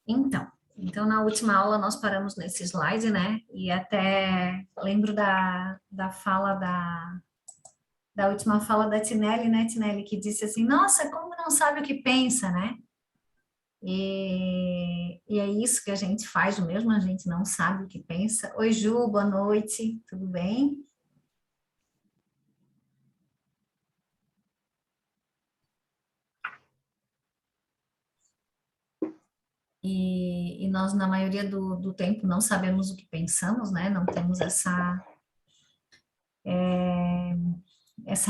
Então, na última aula nós paramos nesse slide, né? E até lembro da fala da última fala da Tinelli, né, Tinelli, que disse assim, nossa, como não sabe o que pensa, né? E é isso que a gente faz mesmo, a gente não sabe o que pensa. Oi, Ju, boa noite, tudo bem? E nós, na maioria do tempo, não sabemos o que pensamos, né? Não temos essa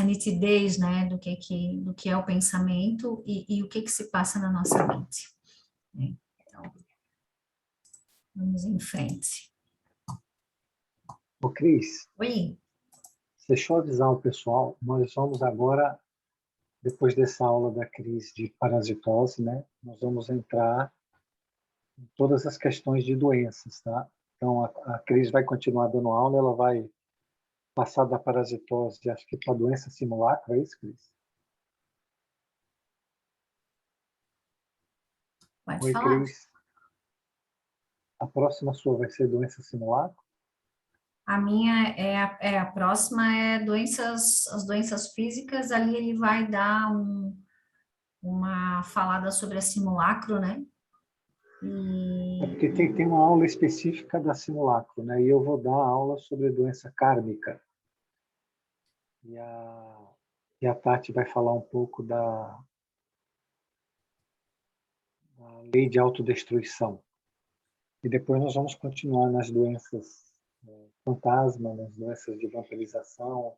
nitidez, né, do que é o pensamento e o que se passa na nossa mente, né? Então, vamos em frente. Ô, Cris, Oi? deixa eu avisar o pessoal, nós vamos agora, depois dessa aula da Cris de parasitose, né, nós vamos entrar em todas as questões de doenças, tá? Então, a Cris vai continuar dando aula, ela vai passar da parasitose, acho que para a doença simulacro, é isso, Cris? Pode Oi, falar. Cris. A próxima sua vai ser doença simulacro? A minha a próxima é as doenças físicas, ali ele vai dar uma falada sobre a simulacro, né? É porque tem uma aula específica da simulacro, né? E eu vou dar aula sobre doença kármica. E a Tati vai falar um pouco da lei de autodestruição. E depois nós vamos continuar nas doenças fantasma, nas doenças de vampirização.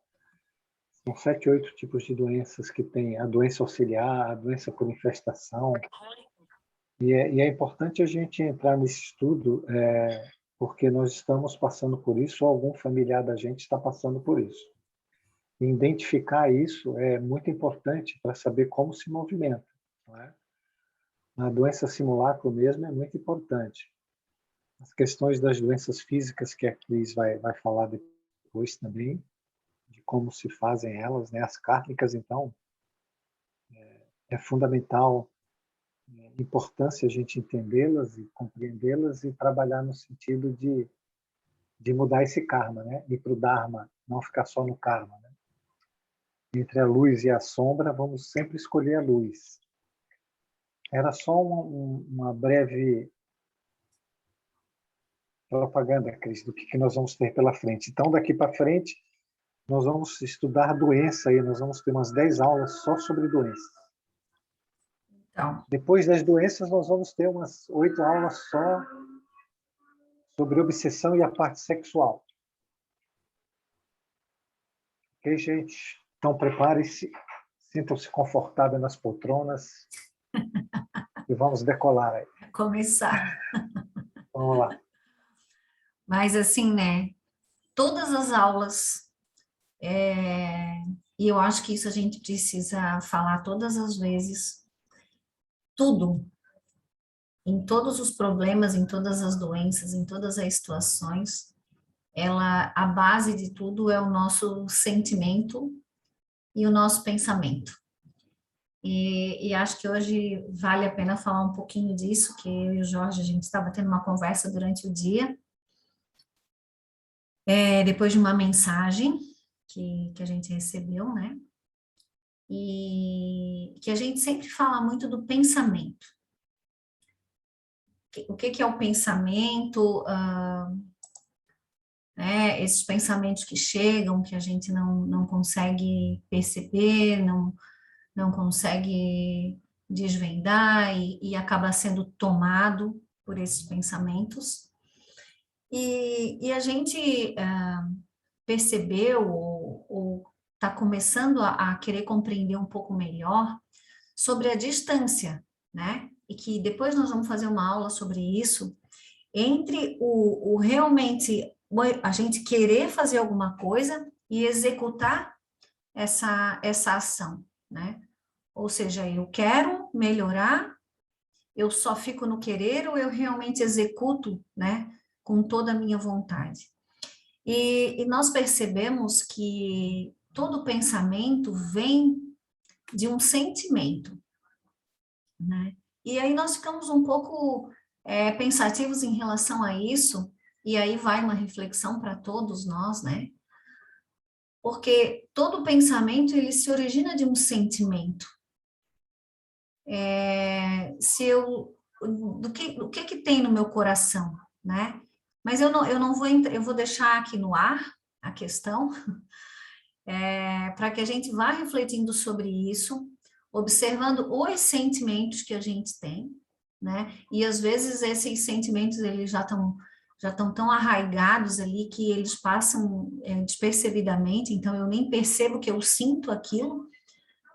São 7, 8 tipos de doenças que tem. A doença auxiliar, a doença por infestação. E é importante a gente entrar nesse estudo, porque nós estamos passando por isso, ou algum familiar da gente está passando por isso. E identificar isso é muito importante para saber como se movimenta. Não é? A doença simulacro mesmo é muito importante. As questões das doenças físicas que a Cris vai falar depois também, de como se fazem elas, né? As kármicas, então, é fundamental, é importância a gente entendê-las e compreendê-las e trabalhar no sentido de mudar esse karma, né? Ir para o Dharma, não ficar só no karma. Né? Entre a luz e a sombra, vamos sempre escolher a luz. Era só uma breve propaganda, Cris, do que nós vamos ter pela frente. Então, daqui para frente, nós vamos estudar doença aí, nós vamos ter umas 10 aulas só sobre doenças. Então, Depois das doenças, nós vamos ter umas 8 aulas só sobre obsessão e a parte sexual. Ok, gente? Então, prepare-se, sintam-se confortáveis nas poltronas e vamos decolar aí. começar. Vamos lá. Mas assim, né? Todas as aulas, e eu acho que isso a gente precisa falar todas as vezes, tudo, em todos os problemas, em todas as doenças, em todas as situações, a base de tudo é o nosso sentimento e o nosso pensamento. E acho que hoje vale a pena falar um pouquinho disso, que eu e o Jorge, a gente estava tendo uma conversa durante o dia, depois de uma mensagem que a gente recebeu, né? E que a gente sempre fala muito do pensamento. O que é o pensamento? Né, esses pensamentos que chegam, que a gente não consegue perceber, não consegue desvendar e acaba sendo tomado por esses pensamentos. E a gente percebeu ou está começando a querer compreender um pouco melhor sobre a distância, né? E que depois nós vamos fazer uma aula sobre isso, entre o realmente a gente querer fazer alguma coisa e executar essa ação, né? Ou seja, eu quero melhorar, eu só fico no querer ou eu realmente executo, né, com toda a minha vontade. E nós percebemos que todo pensamento vem de um sentimento, né? E aí nós ficamos um pouco pensativos em relação a isso, e aí vai uma reflexão para todos nós, né? Porque todo pensamento, ele se origina de um sentimento. Do que tem no meu coração, né? Mas eu não vou entrar, eu vou deixar aqui no ar a questão, para que a gente vá refletindo sobre isso, observando os sentimentos que a gente tem, né? E às vezes esses sentimentos, eles já estão tão arraigados ali que eles passam despercebidamente, então eu nem percebo que eu sinto aquilo,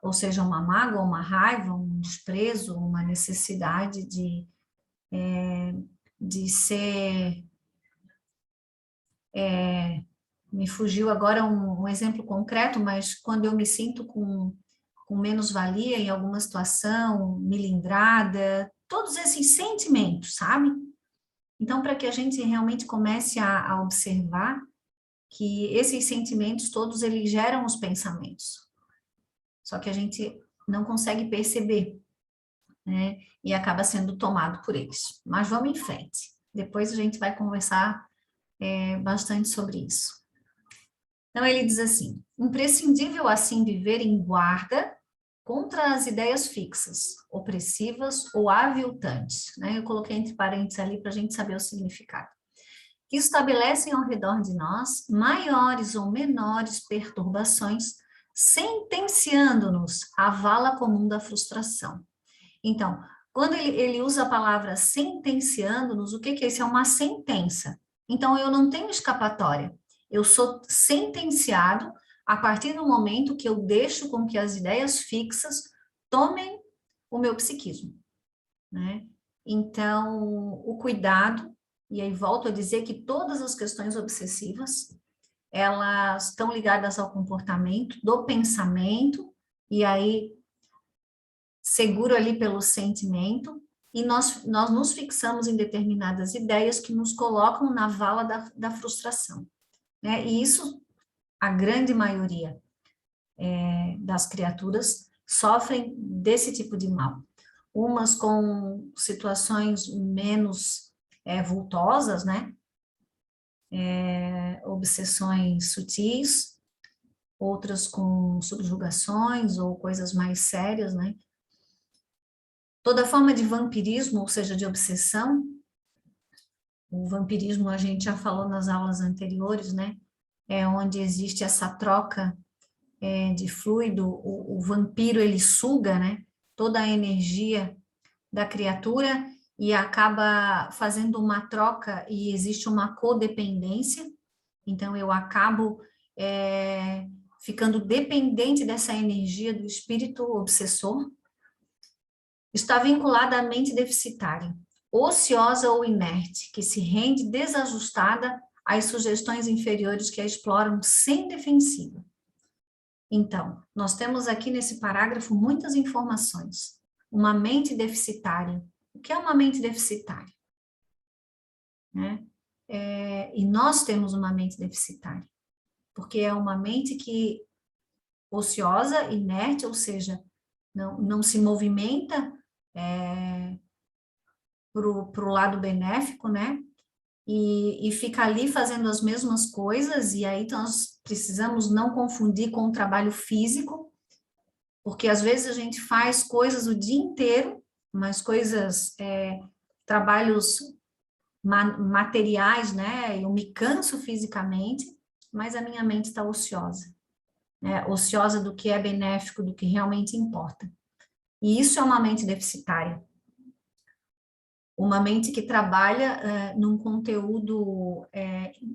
ou seja, uma mágoa, uma raiva, um desprezo, uma necessidade de ser... me fugiu agora um exemplo concreto, mas quando eu me sinto com menos-valia em alguma situação, milindrada, todos esses sentimentos, sabe? Então, para que a gente realmente comece a observar que esses sentimentos todos, eles geram os pensamentos. Só que a gente não consegue perceber, né? E acaba sendo tomado por eles. Mas vamos em frente. Depois a gente vai conversar bastante sobre isso. Então, ele diz assim: imprescindível assim viver em guarda contra as ideias fixas, opressivas ou aviltantes, né? Eu coloquei entre parênteses ali para a gente saber o significado. Que estabelecem ao redor de nós maiores ou menores perturbações, sentenciando-nos à vala comum da frustração. Então, quando ele usa a palavra sentenciando-nos, o que é isso? É uma sentença. Então, eu não tenho escapatória. Eu sou sentenciado a partir do momento que eu deixo com que as ideias fixas tomem o meu psiquismo, né? Então, o cuidado, e aí volto a dizer que todas as questões obsessivas, elas estão ligadas ao comportamento, do pensamento, e aí seguro ali pelo sentimento, e nós nos fixamos em determinadas ideias que nos colocam na vala da frustração, né? E isso, a grande maioria das criaturas sofrem desse tipo de mal. Umas com situações menos vultosas, né? Obsessões sutis, outras com subjugações ou coisas mais sérias, né? Toda forma de vampirismo, ou seja, de obsessão, o vampirismo a gente já falou nas aulas anteriores, né? É onde existe essa troca de fluido, o vampiro ele suga, né? Toda a energia da criatura e acaba fazendo uma troca e existe uma codependência, então eu acabo ficando dependente dessa energia do espírito obsessor. Está vinculada à mente deficitária, ociosa ou inerte, que se rende desajustada às sugestões inferiores que a exploram sem defensiva. Então, nós temos aqui nesse parágrafo muitas informações. Uma mente deficitária. O que é uma mente deficitária? Né? E nós temos uma mente deficitária, porque é uma mente que ociosa, inerte, ou seja, não se movimenta para o lado benéfico, né? E fica ali fazendo as mesmas coisas, e aí nós precisamos não confundir com o trabalho físico, porque às vezes a gente faz coisas o dia inteiro, mas coisas, trabalhos materiais, né? Eu me canso fisicamente, mas a minha mente está ociosa, né? Ociosa do que é benéfico, do que realmente importa. E isso é uma mente deficitária. Uma mente que trabalha num conteúdo,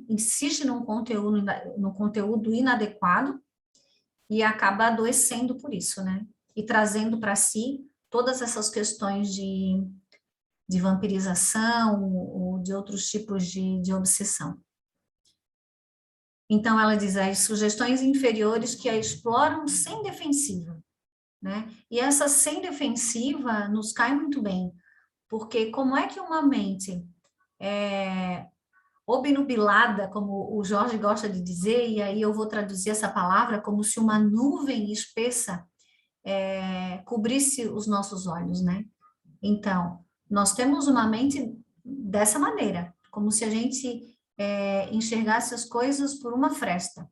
insiste num conteúdo inadequado e acaba adoecendo por isso, né? E trazendo para si todas essas questões de vampirização ou de outros tipos de obsessão. Então, ela diz as sugestões inferiores que a exploram sem defensiva, né? E essa sem defensiva nos cai muito bem, porque como é que uma mente obnubilada, como o Jorge gosta de dizer, e aí eu vou traduzir essa palavra como se uma nuvem espessa cobrisse os nossos olhos, né? Então, nós temos uma mente dessa maneira, como se a gente enxergasse as coisas por uma fresta.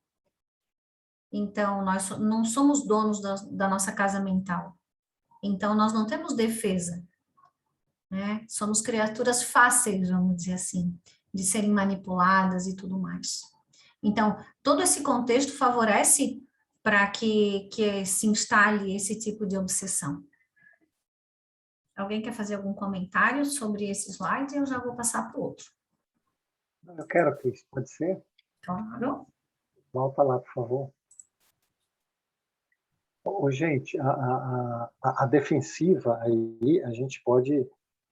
Então, nós não somos donos da nossa casa mental. Então, nós não temos defesa, né? Somos criaturas fáceis, vamos dizer assim, de serem manipuladas e tudo mais. Então, todo esse contexto favorece para que se instale esse tipo de obsessão. Alguém quer fazer algum comentário sobre esse slide? Eu já vou passar para o outro. Eu quero, Cris, pode ser? Claro. Volta lá, por favor. Gente, a defensiva aí a gente pode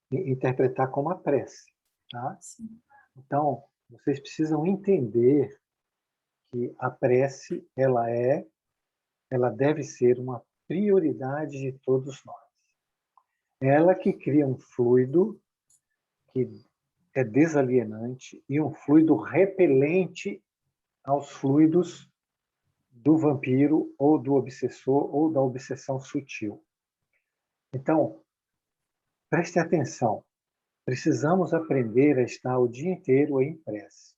interpretar como a prece, tá? Sim. Então, vocês precisam entender que a prece, ela deve ser uma prioridade de todos nós. Ela que cria um fluido que é desalienante e um fluido repelente aos fluidos do vampiro ou do obsessor ou da obsessão sutil. Então, preste atenção. Precisamos aprender a estar o dia inteiro em prece.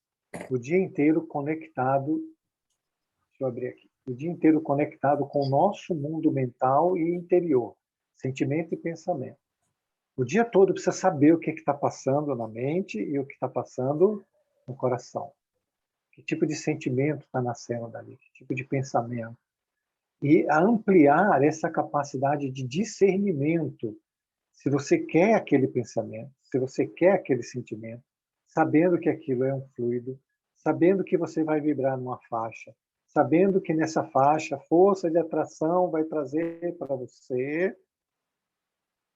O dia inteiro conectado, deixa eu abrir aqui, o dia inteiro conectado com o nosso mundo mental e interior, sentimento e pensamento. O dia todo precisa saber o que está passando na mente e o que está passando no coração. Que tipo de sentimento está nascendo dali, que tipo de pensamento. E ampliar essa capacidade de discernimento. Se você quer aquele pensamento, se você quer aquele sentimento, sabendo que aquilo é um fluido, sabendo que você vai vibrar numa faixa, sabendo que nessa faixa a força de atração vai trazer para você,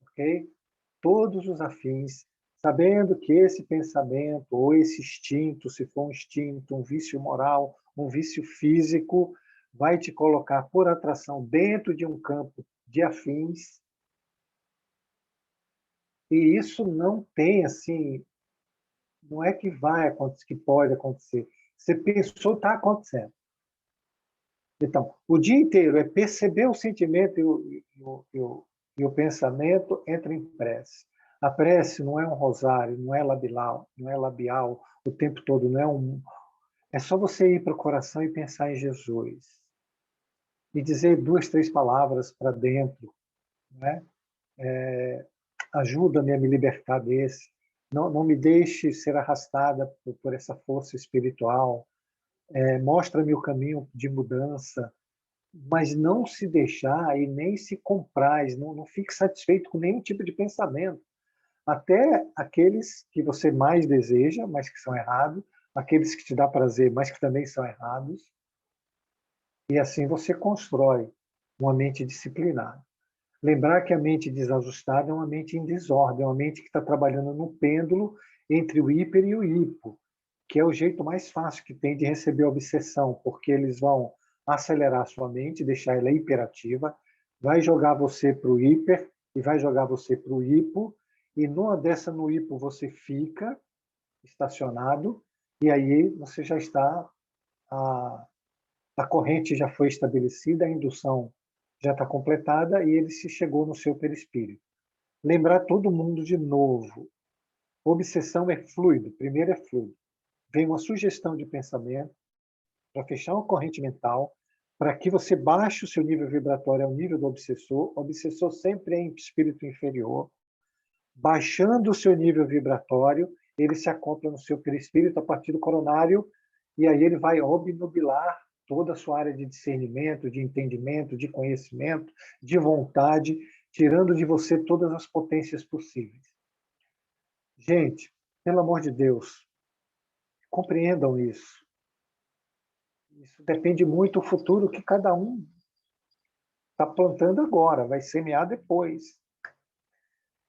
ok? Todos os afins, sabendo que esse pensamento ou esse instinto, se for um instinto, um vício moral, um vício físico, vai te colocar por atração dentro de um campo de afins. E isso não tem assim, não é que vai acontecer, que pode acontecer. Você pensou, está acontecendo. Então, o dia inteiro é perceber o sentimento e o pensamento entra em prece. A prece não é um rosário, não é labial o tempo todo, não é um. É só você ir para o coração e pensar em Jesus. E dizer 2, 3 palavras para dentro. Né? Ajuda-me a me libertar desse. Não me deixe ser arrastada por essa força espiritual. Mostra-me o caminho de mudança. Mas não se deixar e nem se compraz, não fique satisfeito com nenhum tipo de pensamento. Até aqueles que você mais deseja, mas que são errados, aqueles que te dá prazer, mas que também são errados. E assim você constrói uma mente disciplinada. Lembrar que a mente desajustada é uma mente em desordem, é uma mente que está trabalhando no pêndulo entre o hiper e o hipo, que é o jeito mais fácil que tem de receber a obsessão, porque eles vão acelerar a sua mente, deixar ela hiperativa, vai jogar você para o hiper e vai jogar você para o hipo, e numa dessa no hipo você fica estacionado, e aí você já está, a corrente já foi estabelecida, a indução já está completada e ele se chegou no seu perispírito. Lembrar todo mundo de novo. Obsessão é fluido, primeiro é fluido. Vem uma sugestão de pensamento para fechar uma corrente mental, para que você baixe o seu nível vibratório ao nível do obsessor. O obsessor sempre é em espírito inferior. Baixando o seu nível vibratório, ele se acopla no seu perispírito a partir do coronário, e aí ele vai obnubilar toda a sua área de discernimento, de entendimento, de conhecimento, de vontade, tirando de você todas as potências possíveis. Gente, pelo amor de Deus, compreendam isso. Isso depende muito do futuro que cada um está plantando agora, vai semear depois.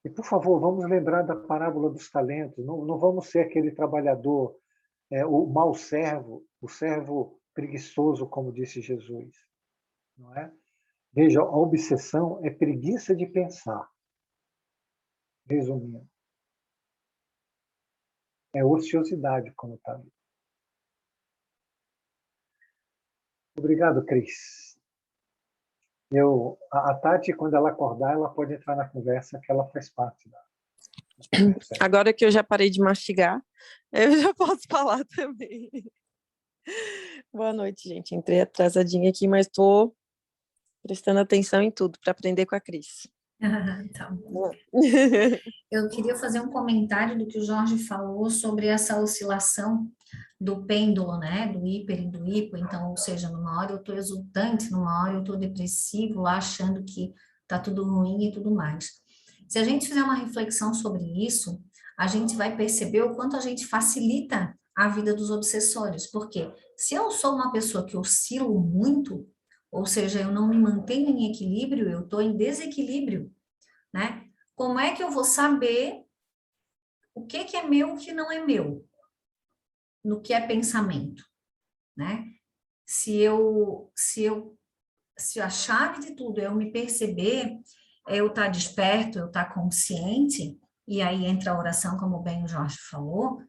E, por favor, vamos lembrar da parábola dos talentos. Não vamos ser aquele trabalhador, o mau servo, o servo preguiçoso, como disse Jesus. Não é? Veja, a obsessão é preguiça de pensar. Resumindo. É ociosidade, como está ali. Obrigado, Cris. A Tati, quando ela acordar, ela pode entrar na conversa, que ela faz parte da. Agora que eu já parei de mastigar, eu já posso falar também. Boa noite, gente. Entrei atrasadinha aqui, mas estou prestando atenção em tudo para aprender com a Cris. Tá. Eu queria fazer um comentário do que o Jorge falou sobre essa oscilação do pêndulo, né, do hiper e do hipo. Então, ou seja, numa hora eu estou exultante, numa hora eu estou depressivo, lá achando que está tudo ruim e tudo mais. Se a gente fizer uma reflexão sobre isso, a gente vai perceber o quanto a gente facilita a vida dos obsessores. Porque se eu sou uma pessoa que oscilo muito, ou seja, eu não me mantenho em equilíbrio, eu estou em desequilíbrio, né? Como é que eu vou saber o que é meu e o que não é meu? No que é pensamento, né? Se a chave de tudo é eu me perceber, é eu estar desperto, eu estar consciente, e aí entra a oração, como bem o Jorge falou,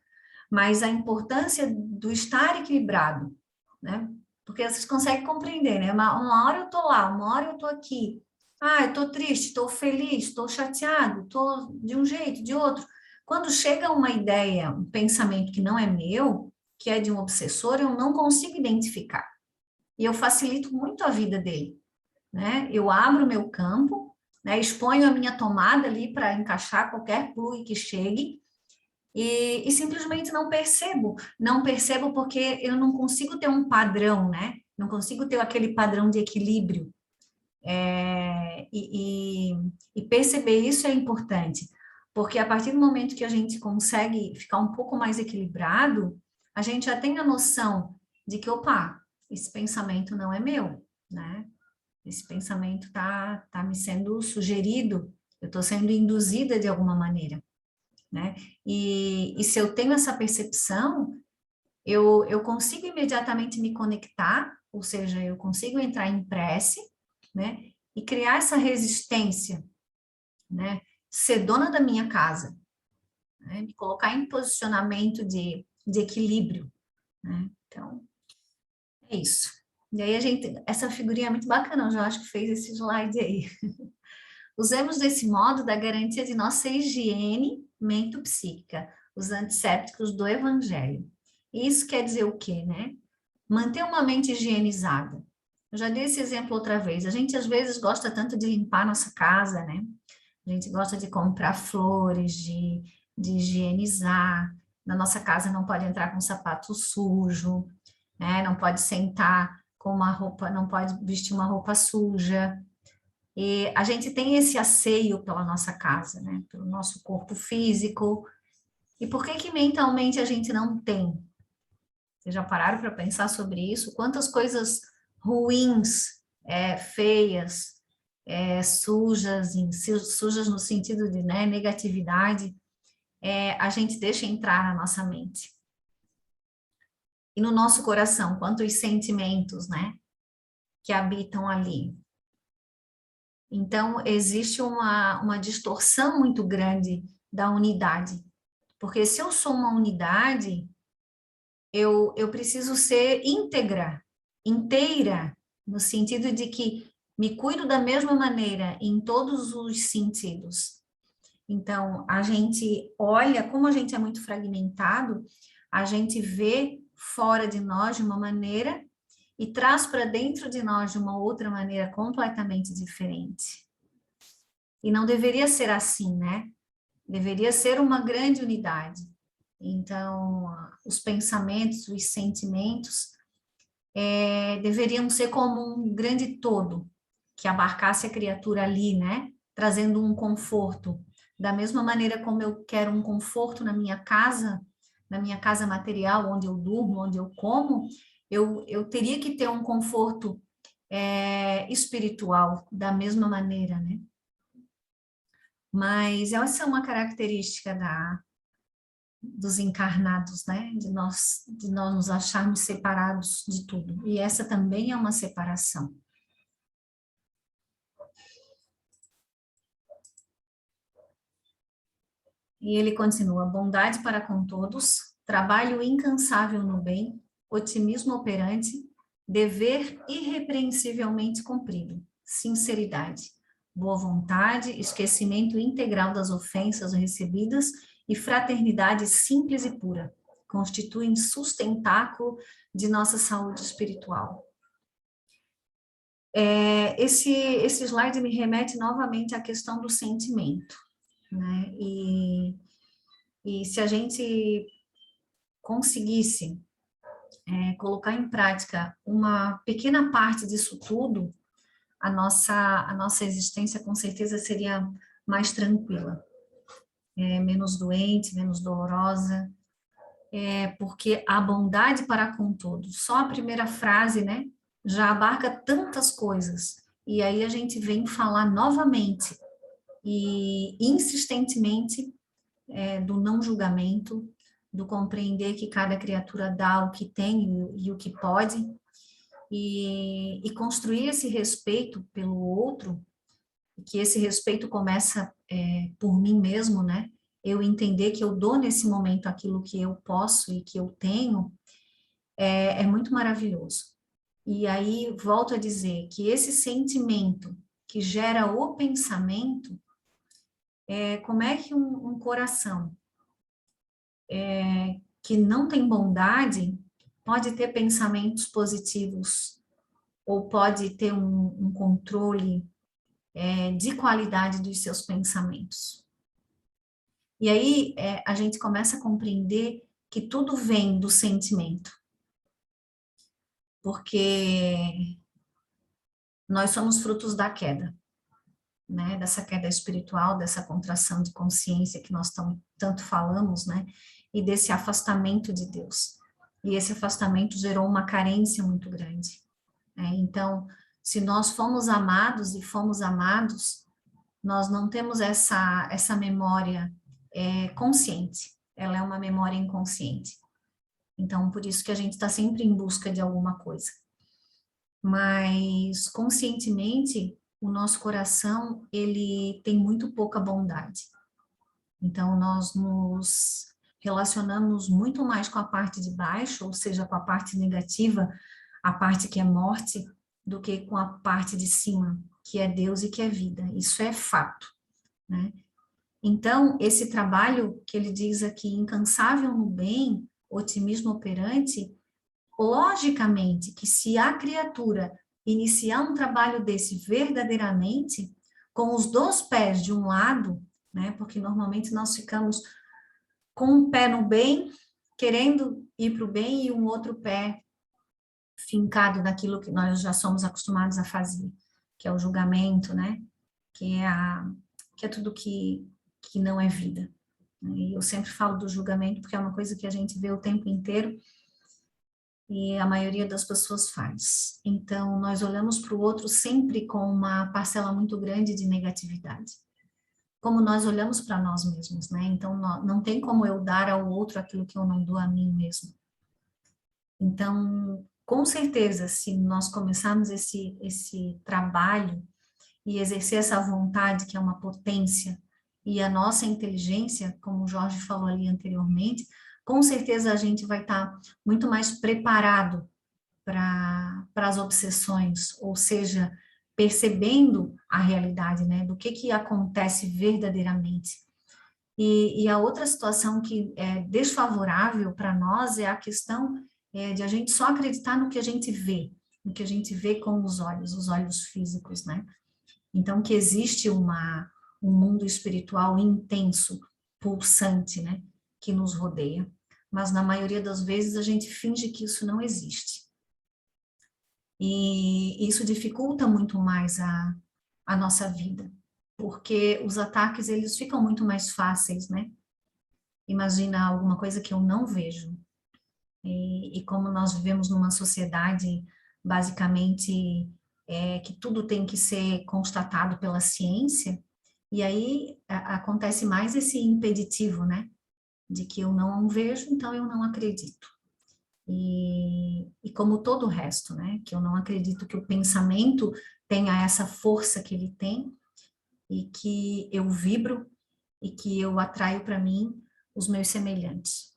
mas a importância do estar equilibrado, né? Porque vocês conseguem compreender, né? Uma hora eu estou lá, uma hora eu estou aqui. Ah, eu estou triste, estou feliz, estou chateado, estou de um jeito, de outro. Quando chega uma ideia, um pensamento que não é meu, que é de um obsessor, eu não consigo identificar. E eu facilito muito a vida dele, né? Eu abro o meu campo, né? Exponho a minha tomada ali para encaixar qualquer plug que chegue, e simplesmente não percebo porque eu não consigo ter um padrão, né? Não consigo ter aquele padrão de equilíbrio. E perceber isso é importante, porque a partir do momento que a gente consegue ficar um pouco mais equilibrado, a gente já tem a noção de que, opa, esse pensamento não é meu, né? Esse pensamento tá me sendo sugerido, eu estou sendo induzida de alguma maneira, né? E se eu tenho essa percepção, eu consigo imediatamente me conectar, ou seja, eu consigo entrar em prece, né? E criar essa resistência, né? Ser dona da minha casa, né? Me colocar em posicionamento de equilíbrio, né? Então, é isso. E aí essa figurinha é muito bacana, eu já acho que fez esse slide aí. Usemos desse modo da garantia de nossa higiene mento-psíquica, os antissépticos do Evangelho. Isso quer dizer o quê, né? Manter uma mente higienizada. Eu já dei esse exemplo outra vez. A gente às vezes gosta tanto de limpar nossa casa, né? A gente gosta de comprar flores, de higienizar. Na nossa casa não pode entrar com sapato sujo, né? Não pode sentar com uma roupa, não pode vestir uma roupa suja. E a gente tem esse asseio pela nossa casa, né? Pelo nosso corpo físico. E por que que mentalmente a gente não tem? Vocês já pararam para pensar sobre isso? Quantas coisas ruins, feias, sujas, sujas no sentido de, né, negatividade, a gente deixa entrar na nossa mente. E no nosso coração, quantos sentimentos, né, que habitam ali. Então, existe uma distorção muito grande da unidade. Porque se eu sou uma unidade, eu preciso ser íntegra, inteira, no sentido de que me cuido da mesma maneira em todos os sentidos. Então, a gente olha, como a gente é muito fragmentado, a gente vê fora de nós de uma maneira e traz para dentro de nós de uma outra maneira completamente diferente. E não deveria ser assim, né? Deveria ser uma grande unidade. Então, os pensamentos, os sentimentos, deveriam ser como um grande todo, que abarcasse a criatura ali, né? Trazendo um conforto. Da mesma maneira como eu quero um conforto na minha casa material, onde eu durmo, onde eu como, eu teria que ter um conforto espiritual da mesma maneira, né? Mas essa é uma característica dos encarnados, né? De nós nos acharmos separados de tudo. E essa também é uma separação. E ele continua: bondade para com todos, trabalho incansável no bem, otimismo operante, dever irrepreensivelmente cumprido, sinceridade, boa vontade, esquecimento integral das ofensas recebidas e fraternidade simples e pura, constituem sustentáculo de nossa saúde espiritual. Esse slide me remete novamente à questão do sentimento, né? E se a gente conseguisse colocar em prática uma pequena parte disso tudo, a nossa existência com certeza seria mais tranquila, menos doente, menos dolorosa, porque a bondade para com todos, só a primeira frase, né, já abarca tantas coisas, e aí a gente vem falar novamente e insistentemente do não julgamento, do compreender que cada criatura dá o que tem e o que pode, e construir esse respeito pelo outro, que esse respeito começa por mim mesmo, né? Eu entender que eu dou nesse momento aquilo que eu posso e que eu tenho, é muito maravilhoso. E aí, volto a dizer que esse sentimento que gera o pensamento, como é que um coração que não tem bondade pode ter pensamentos positivos ou pode ter um controle de qualidade dos seus pensamentos. E aí a gente começa a compreender que tudo vem do sentimento, porque nós somos frutos da queda, né? Dessa queda espiritual, dessa contração de consciência que nós tanto falamos, né? E desse afastamento de Deus. E esse afastamento gerou uma carência muito grande. Então, se nós fomos amados e fomos amados, nós não temos essa memória consciente, ela é uma memória inconsciente. Então, por isso que a gente está sempre em busca de alguma coisa. Mas, conscientemente, o nosso coração, ele tem muito pouca bondade. Então, nós nos relacionamos muito mais com a parte de baixo, ou seja, com a parte negativa, a parte que é morte, do que com a parte de cima, que é Deus e que é vida. Isso é fato, né? Então, esse trabalho que ele diz aqui, incansável no bem, otimismo operante, logicamente que se a criatura iniciar um trabalho desse verdadeiramente, com os dois pés de um lado, né, porque normalmente nós ficamos com um pé no bem, querendo ir para o bem, e um outro pé fincado naquilo que nós já somos acostumados a fazer, que é o julgamento, né, que é tudo que não é vida. E eu sempre falo do julgamento porque é uma coisa que a gente vê o tempo inteiro e a maioria das pessoas faz. Então, nós olhamos para o outro sempre com uma parcela muito grande de negatividade, como nós olhamos para nós mesmos, né? Então, não tem como eu dar ao outro aquilo que eu não dou a mim mesmo. Então, com certeza, se nós começarmos esse trabalho e exercer essa vontade, que é uma potência, e a nossa inteligência, como o Jorge falou ali anteriormente, com certeza a gente vai estar muito mais preparado para as obsessões, ou seja, percebendo a realidade, né, do que acontece verdadeiramente. E a outra situação que é desfavorável para nós é a questão de a gente só acreditar no que a gente vê, no que a gente vê com os olhos físicos, né? Então, que existe um mundo espiritual intenso, pulsante, né, que nos rodeia. Mas, na maioria das vezes, a gente finge que isso não existe. E isso dificulta muito mais a nossa vida, porque os ataques, eles ficam muito mais fáceis, né? Imagina alguma coisa que eu não vejo. E como nós vivemos numa sociedade, basicamente, que tudo tem que ser constatado pela ciência, e aí acontece mais esse impeditivo, né? De que eu não vejo, então eu não acredito. E como todo o resto, né? Que eu não acredito que o pensamento tenha essa força que ele tem, e que eu vibro, e que eu atraio para mim os meus semelhantes.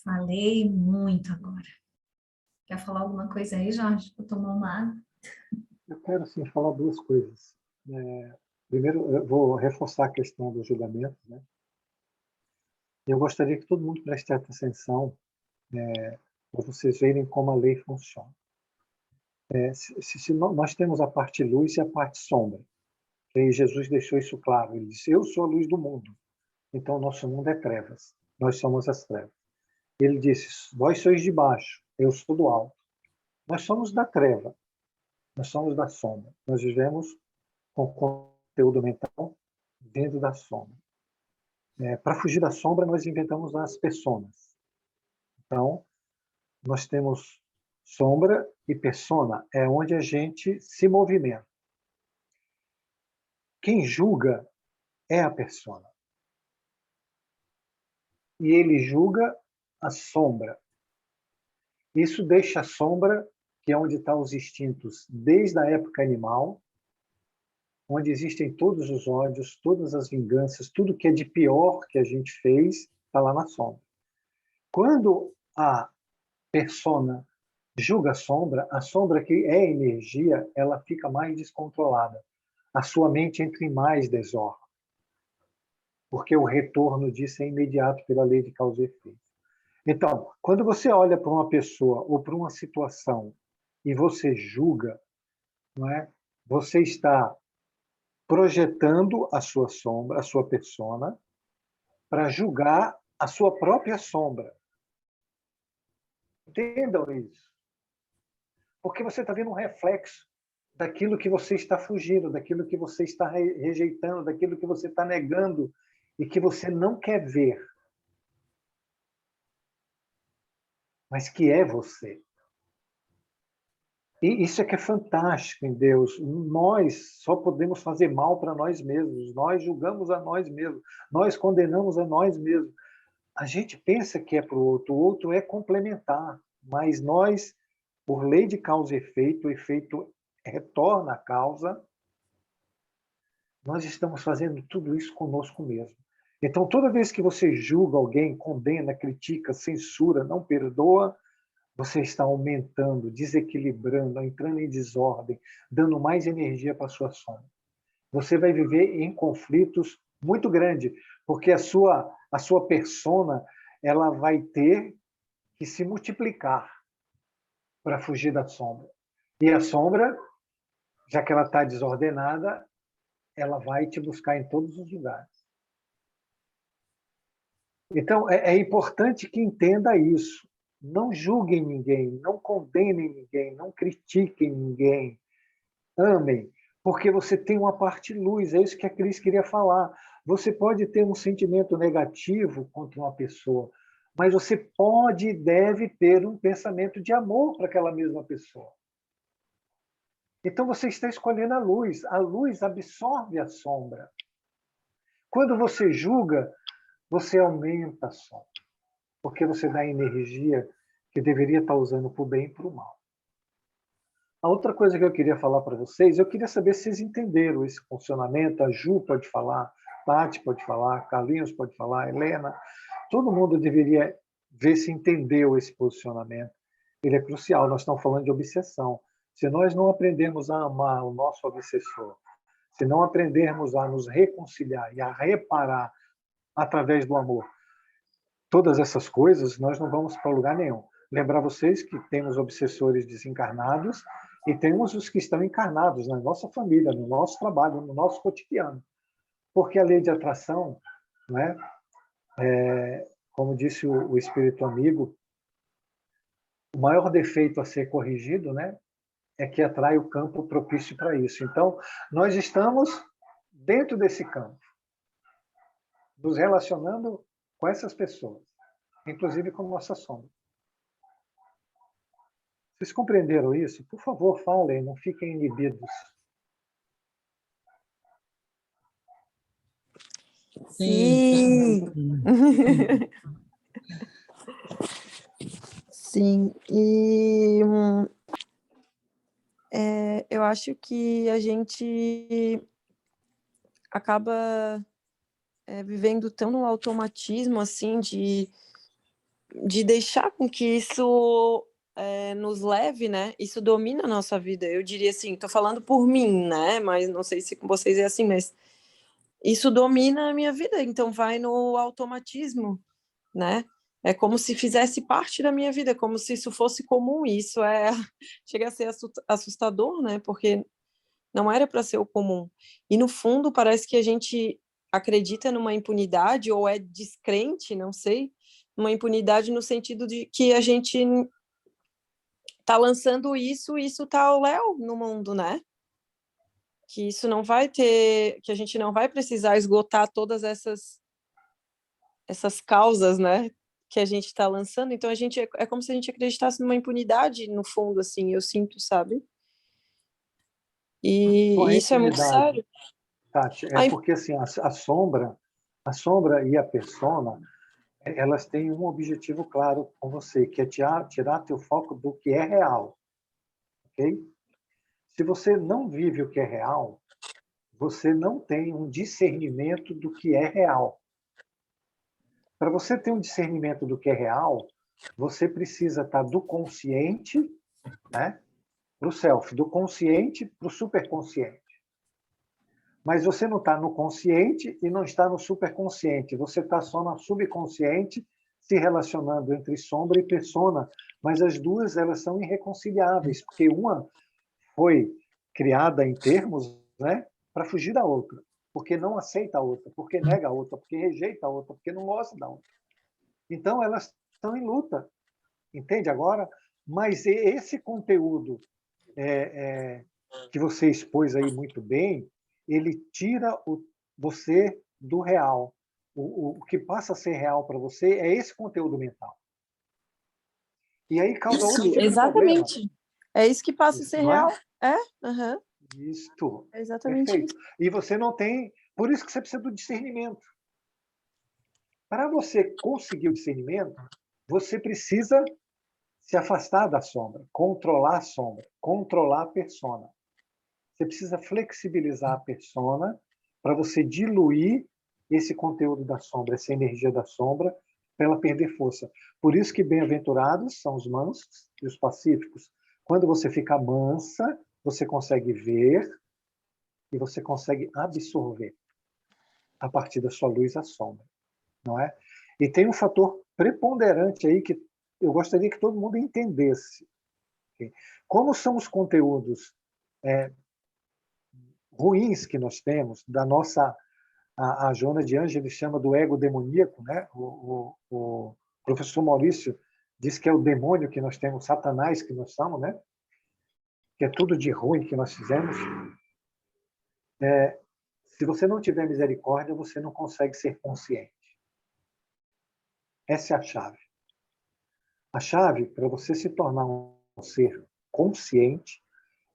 Falei muito agora. Quer falar alguma coisa aí, Jorge? Eu tomar uma água? Eu quero, assim, falar duas coisas. Primeiro, eu vou reforçar a questão do julgamento, né? Eu gostaria que todo mundo preste atenção para vocês verem como a lei funciona. Se nós temos a parte luz e a parte sombra. E Jesus deixou isso claro. Ele disse, eu sou a luz do mundo. Então, o nosso mundo é trevas. Nós somos as trevas. Ele disse, vós sois de baixo, eu sou do alto. Nós somos da treva. Nós somos da sombra. Nós vivemos com conteúdo mental vindo da sombra. Para fugir da sombra, nós inventamos as personas. Então, nós temos sombra e persona, é onde a gente se movimenta. Quem julga é a persona. E ele julga a sombra. Isso deixa a sombra, que é onde estão os instintos, desde a época animal, onde existem todos os ódios, todas as vinganças, tudo que é de pior que a gente fez, está lá na sombra. Quando a persona julga a sombra que é energia, ela fica mais descontrolada. A sua mente entra em mais desordem, porque o retorno disso é imediato pela lei de causa e efeito. Então, quando você olha para uma pessoa ou para uma situação e você julga, não é? Você está projetando a sua sombra, a sua persona, para julgar a sua própria sombra. Entendam isso. Porque você está vendo um reflexo daquilo que você está fugindo, daquilo que você está rejeitando, daquilo que você está negando e que você não quer ver, mas que é você. E isso é que é fantástico em Deus. Nós só podemos fazer mal para nós mesmos. Nós julgamos a nós mesmos. Nós condenamos a nós mesmos. A gente pensa que é para o outro é complementar. Mas nós, por lei de causa e efeito, o efeito retorna à causa, nós estamos fazendo tudo isso conosco mesmo. Então, toda vez que você julga alguém, condena, critica, censura, não perdoa, você está aumentando, desequilibrando, entrando em desordem, dando mais energia para a sua sombra. Você vai viver em conflitos muito grandes, porque a sua persona ela vai ter que se multiplicar para fugir da sombra. E a sombra, já que ela está desordenada, ela vai te buscar em todos os lugares. Então, é importante que entenda isso. Não julguem ninguém, não condenem ninguém, não critiquem ninguém. Amem, porque você tem uma parte luz, é isso que a Cris queria falar. Você pode ter um sentimento negativo contra uma pessoa, mas você pode e deve ter um pensamento de amor para aquela mesma pessoa. Então você está escolhendo a luz absorve a sombra. Quando você julga, você aumenta a sombra, porque você dá energia que deveria estar usando para o bem e para o mal. A outra coisa que eu queria falar para vocês, eu queria saber se vocês entenderam esse funcionamento. A Ju pode falar, Tati pode falar, Carlinhos pode falar, Helena. Todo mundo deveria ver se entendeu esse posicionamento. Ele é crucial. Nós estamos falando de obsessão. Se nós não aprendermos a amar o nosso obsessor, se não aprendermos a nos reconciliar e a reparar através do amor todas essas coisas, nós não vamos para lugar nenhum. Lembrar vocês que temos obsessores desencarnados e temos os que estão encarnados na nossa família, no nosso trabalho, no nosso cotidiano. Porque a lei de atração, né, como disse o espírito amigo, o maior defeito a ser corrigido, né, é que atrai o campo propício para isso. Então, nós estamos dentro desse campo, nos relacionando com essas pessoas, inclusive com nossa sombra. Vocês compreenderam isso? Por favor, falem, não fiquem inibidos. Sim! Sim, e eu acho que a gente acaba vivendo tão no automatismo, assim, de deixar com que isso nos leve, né? Isso domina a nossa vida. Eu diria assim, estou falando por mim, né? Mas não sei se com vocês é assim, mas isso domina a minha vida, então vai no automatismo, né? É como se fizesse parte da minha vida, como se isso fosse comum. Isso chega a ser assustador, né? Porque não era para ser o comum. E no fundo parece que a gente acredita numa impunidade ou é descrente, não sei, uma impunidade no sentido de que a gente tá lançando isso, e isso tá ao léu no mundo, né? Que isso não vai ter, que a gente não vai precisar esgotar todas essas causas, né? Que a gente está lançando. Então a gente é como se a gente acreditasse numa impunidade no fundo, assim. Eu sinto, sabe? Bom, a E isso é muito impunidade, sério. Tati, é A porque assim, a sombra e a persona, elas têm um objetivo claro com você, que é tirar teu foco do que é real, ok? Se você não vive o que é real, você não tem um discernimento do que é real. Para você ter um discernimento do que é real, você precisa estar do consciente, né, para o self, do consciente para o superconsciente. Mas você não está no consciente e não está no superconsciente. Você está só no subconsciente, se relacionando entre sombra e persona. Mas as duas, elas são irreconciliáveis, porque uma foi criada em termos, né, para fugir da outra, porque não aceita a outra, porque nega a outra, porque rejeita a outra, porque não gosta da outra. Então, elas estão em luta, entende agora? Mas esse conteúdo que você expôs aí muito bem, ele tira você do real. O que passa a ser real para você é esse conteúdo mental. E aí causa outro Isso, tipo de problema. exatamente. É isso que passa a Isso, ser não real. é? Uhum, Isto. é exatamente Perfeito. isso. E você não tem. Por isso que você precisa do discernimento. Para você conseguir o discernimento, você precisa se afastar da sombra, controlar a persona. Você precisa flexibilizar a persona para você diluir esse conteúdo da sombra, essa energia da sombra, para ela perder força. Por isso que bem-aventurados são os mansos e os pacíficos. Quando você fica mansa, você consegue ver e você consegue absorver a partir da sua luz a sombra, não é? E tem um fator preponderante aí que eu gostaria que todo mundo entendesse. Como são os conteúdos ruins que nós temos, da nossa. A Joana de Ângeles chama do ego demoníaco, né? O professor Maurício diz que é o demônio que nós temos, Satanás que nós somos, né? Que é tudo de ruim que nós fizemos. Se você não tiver misericórdia, você não consegue ser consciente. Essa é a chave. A chave para você se tornar um ser consciente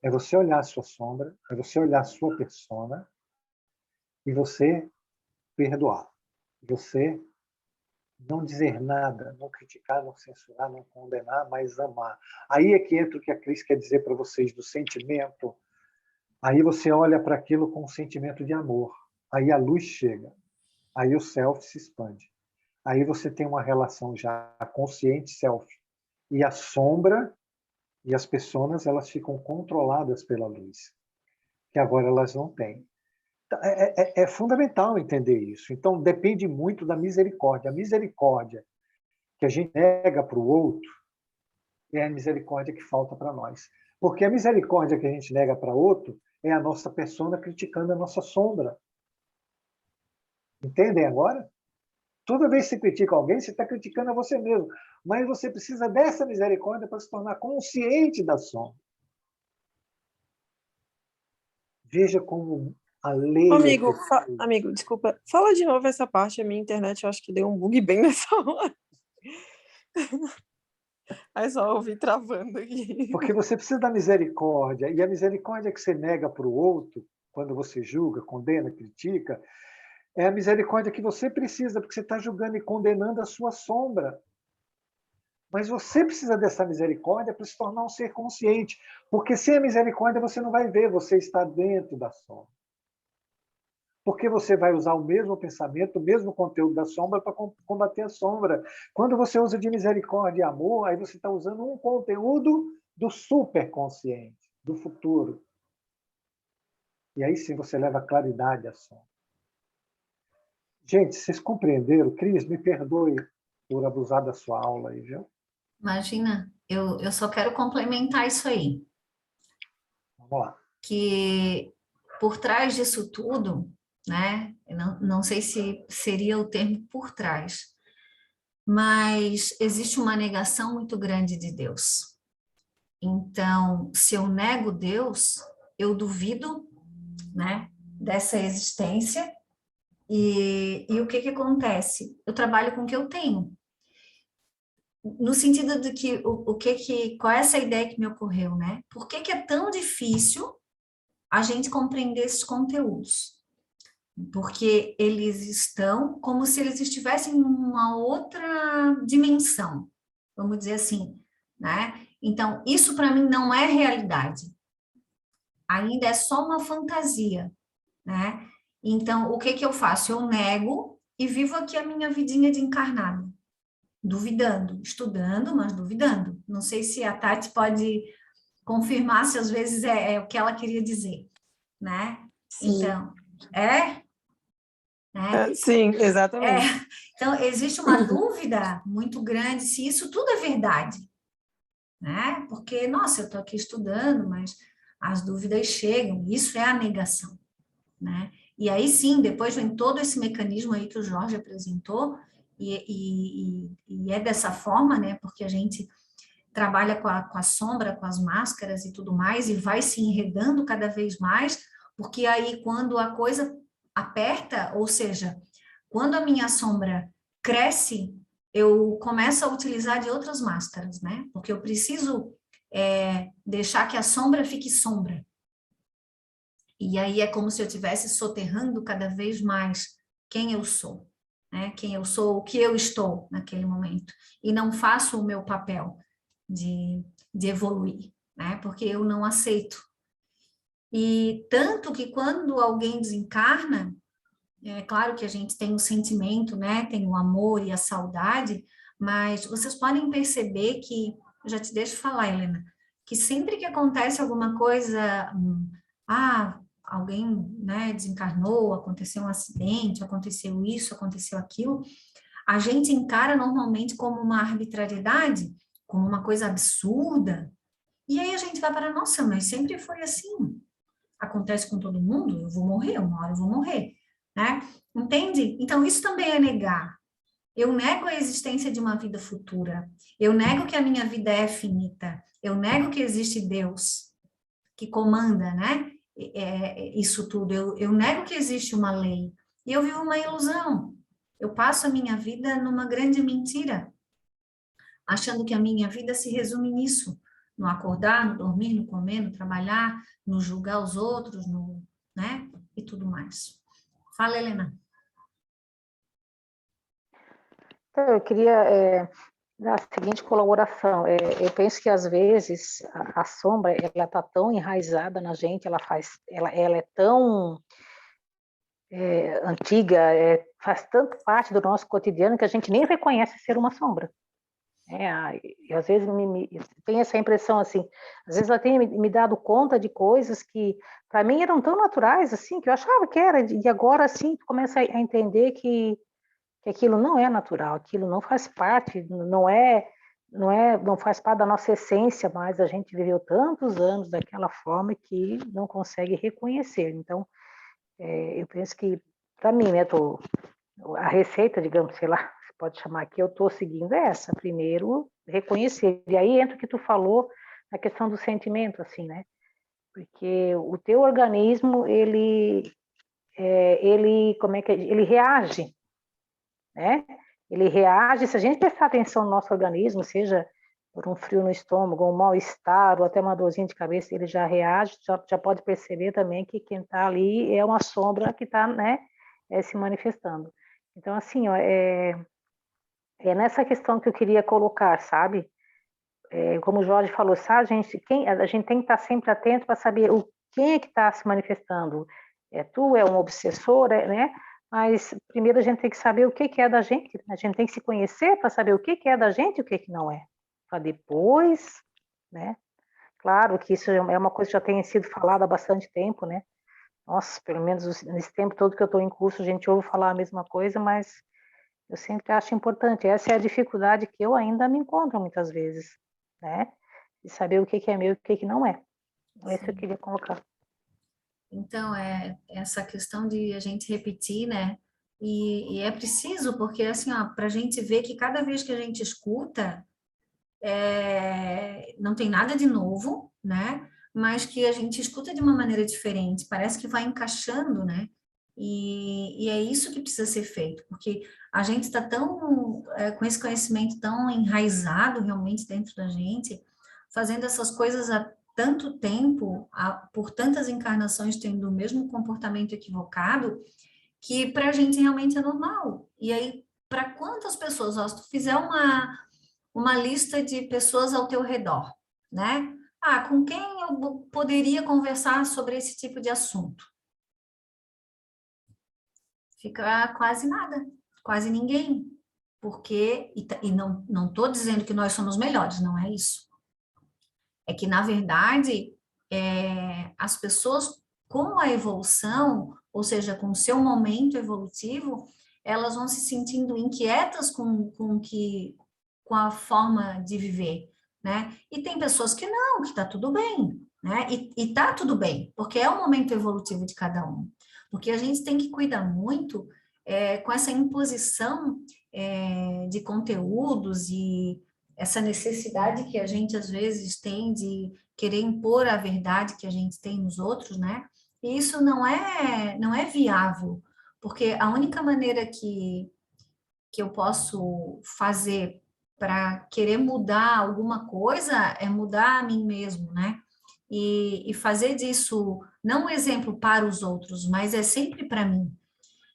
é você olhar a sua sombra, é você olhar a sua persona e você perdoar. Você não dizer nada, não criticar, não censurar, não condenar, mas amar. Aí é que entra o que a Cris quer dizer para vocês do sentimento. Aí você olha para aquilo com um sentimento de amor. Aí a luz chega. Aí o self se expande. Aí você tem uma relação já consciente self. E a sombra e as pessoas, elas ficam controladas pela luz, que agora elas não têm. É fundamental entender isso. Então, depende muito da misericórdia. A misericórdia que a gente nega para o outro é a misericórdia que falta para nós. Porque a misericórdia que a gente nega para outro é a nossa persona criticando a nossa sombra. Entendem agora? Toda vez que você critica alguém, você está criticando a você mesmo. Mas você precisa dessa misericórdia para se tornar consciente da sombra. Veja como a lei é Amigo, perfeita. amigo, desculpa. Fala de novo essa parte. A minha internet, eu acho que deu um bug bem nessa hora. Aí só ouvi travando aqui. Porque você precisa da misericórdia. E a misericórdia que você nega para o outro, quando você julga, condena, critica, é a misericórdia que você precisa, porque você está julgando e condenando a sua sombra. Mas você precisa dessa misericórdia para se tornar um ser consciente. Porque sem a misericórdia você não vai ver, você está dentro da sombra. porque você vai usar o mesmo pensamento, o mesmo conteúdo da sombra para combater a sombra. Quando você usa de misericórdia e amor, aí você está usando um conteúdo do superconsciente, do futuro. E aí sim você leva claridade à sombra. Gente, vocês compreenderam? Cris, me perdoe por abusar da sua aula aí, viu? Imagina, eu só quero complementar isso aí, Vamos lá. que por trás disso tudo, né? Não sei se seria o termo por trás, mas existe uma negação muito grande de Deus. Então, se eu nego Deus, eu duvido, né, dessa existência. E o que acontece? Eu trabalho com o que eu tenho. No sentido de que qual é essa ideia que me ocorreu, né? Por que é tão difícil a gente compreender esses conteúdos? Porque eles estão como se eles estivessem numa outra dimensão, vamos dizer assim, né? Então, isso para mim não é realidade. Ainda é só uma fantasia, né? Então, o que eu faço? Eu nego e vivo aqui a minha vidinha de encarnado, duvidando, estudando, mas duvidando. Não sei se a Tati pode confirmar se às vezes é o que ela queria dizer, né? Sim. Então, né? Sim, É, exatamente. então, existe uma dúvida muito grande se isso tudo é verdade, né? Porque, nossa, eu estou aqui estudando, mas as dúvidas chegam, isso é a negação, né? E aí sim, depois vem todo esse mecanismo aí que o Jorge apresentou, e é dessa forma, né? Porque a gente trabalha com a sombra, com as máscaras e tudo mais, e vai se enredando cada vez mais, porque aí quando a coisa aperta, ou seja, quando a minha sombra cresce, eu começo a utilizar de outras máscaras, né? Porque eu preciso deixar que a sombra fique sombra. E aí é como se eu estivesse soterrando cada vez mais quem eu sou, né? Quem eu sou, o que eu estou naquele momento. E não faço o meu papel de evoluir, né? Porque eu não aceito. E tanto que quando alguém desencarna, é claro que a gente tem o sentimento, né? Tem o amor e a saudade, mas vocês podem perceber que, eu já te deixo falar, Helena, que sempre que acontece alguma coisa, alguém, né, desencarnou, aconteceu um acidente, aconteceu isso, aconteceu aquilo, a gente encara normalmente como uma arbitrariedade, como uma coisa absurda, e aí a gente vai para, nossa, mas sempre foi assim. Acontece com todo mundo, eu vou morrer, uma hora eu vou morrer, né? Entende? Então, isso também é negar. Eu nego a existência de uma vida futura. Eu nego que a minha vida é finita. Eu nego que existe Deus que comanda, né? Isso tudo. Eu nego que existe uma lei. E eu vivo uma ilusão. Eu passo a minha vida numa grande mentira, achando que a minha vida se resume nisso, no acordar, no dormir, no comer, no trabalhar, no julgar os outros, né? E tudo mais. Fala, Helena. Então, eu queria dar a seguinte colaboração. Eu penso que, às vezes, a sombra ela está tão enraizada na gente, ela é tão antiga, faz tanto parte do nosso cotidiano que a gente nem reconhece ser uma sombra. E às vezes tem essa impressão assim, às vezes ela tem me dado conta de coisas que para mim eram tão naturais assim, que eu achava que era, e agora assim começa a entender que aquilo não é natural, aquilo não faz parte, não faz parte da nossa essência, mas a gente viveu tantos anos daquela forma que não consegue reconhecer. Então, eu penso que, para mim, né, a receita, digamos, sei lá, você pode chamar que eu estou seguindo essa. Primeiro, reconhecer. E aí entra o que tu falou, a questão do sentimento, assim, né? Porque o teu organismo, como é que ele reage, né? Ele reage, se a gente prestar atenção no nosso organismo, seja por um frio no estômago, um mal-estar, ou até uma dorzinha de cabeça, ele já reage, já pode perceber também que quem está ali é uma sombra que está, né, se manifestando. Então, assim, ó, é nessa questão que eu queria colocar, sabe? Como o Jorge falou, sabe, a gente tem que estar sempre atento para saber quem é que está se manifestando. tu é um obsessor, né? Mas primeiro a gente tem que saber o que é da gente, né? A gente tem que se conhecer para saber o que é da gente e o que não é. Para depois, né? Claro que isso é uma coisa que já tem sido falada há bastante tempo, né? Nossa, pelo menos nesse tempo todo que eu estou em curso, a gente ouve falar a mesma coisa, mas eu sempre acho importante. Essa é a dificuldade que eu ainda me encontro muitas vezes, né? De saber o que é meu e o que não é. Esse eu queria colocar. Então, é essa questão de a gente repetir, né? E é preciso, porque assim, ó, para a gente ver que cada vez que a gente escuta, não tem nada de novo, né? Mas que a gente escuta de uma maneira diferente, parece que vai encaixando, né? E é isso que precisa ser feito, porque a gente está tão, com esse conhecimento tão enraizado realmente dentro da gente, fazendo essas coisas há tanto tempo, por tantas encarnações tendo o mesmo comportamento equivocado, que para a gente realmente é normal. E aí, para quantas pessoas, ó, se tu fizer uma lista de pessoas ao teu redor, né? Ah, com quem eu poderia conversar sobre esse tipo de assunto? Fica quase nada, quase ninguém. Porque, e não estou dizendo que nós somos melhores, não é isso. É que, na verdade, as pessoas com a evolução, ou seja, com o seu momento evolutivo, elas vão se sentindo inquietas com a forma de viver, né? E tem pessoas que não, que está tudo bem, né? E tá tudo bem, porque é o momento evolutivo de cada um. Porque a gente tem que cuidar muito com essa imposição de conteúdos e essa necessidade que a gente às vezes tem de querer impor a verdade que a gente tem nos outros, né? E isso não é viável, porque a única maneira que eu posso fazer para querer mudar alguma coisa é mudar a mim mesmo, né? E fazer disso não um exemplo para os outros, mas é sempre para mim.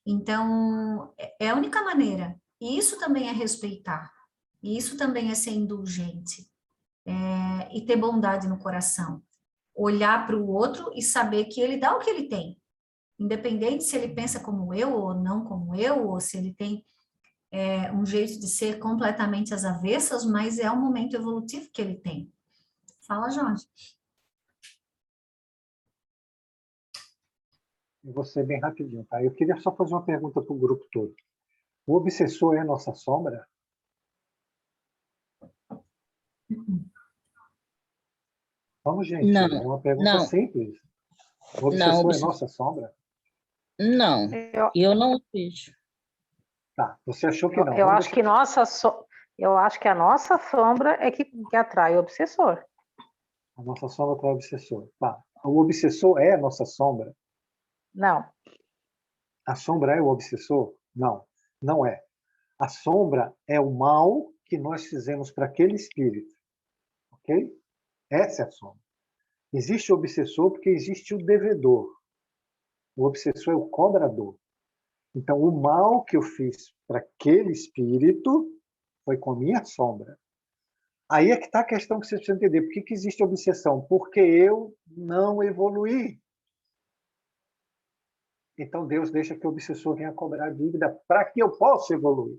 Então, é a única maneira. E isso também é respeitar. E isso também é ser indulgente. E ter bondade no coração. Olhar para o outro e saber que ele dá o que ele tem. Independente se ele pensa como eu ou não como eu, ou se ele tem um jeito de ser completamente às avessas, mas é o momento evolutivo que ele tem. Fala, Jorge. Eu vou ser bem rapidinho, tá? Eu queria só fazer uma pergunta para o grupo todo. O obsessor é a nossa sombra? Vamos, gente, Não, é uma pergunta não, simples. O não, obsessor é nossa sombra? não, eu não vejo. Tá, você achou que não. Eu acho que eu acho que a nossa sombra é que atrai o obsessor. A nossa sombra atrai o obsessor. Tá. O obsessor é a nossa sombra? Não. A sombra é o obsessor? Não, não é. A sombra é o mal que nós fizemos para aquele espírito. Ok? Essa é a sombra. Existe o obsessor porque existe o devedor. O obsessor é o cobrador. Então, o mal que eu fiz para aquele espírito foi com a minha sombra. Aí é que está a questão que você precisa entender. Por que existe obsessão? Porque eu não evoluí. Então, Deus deixa que o obsessor venha cobrar a dívida para que eu possa evoluir.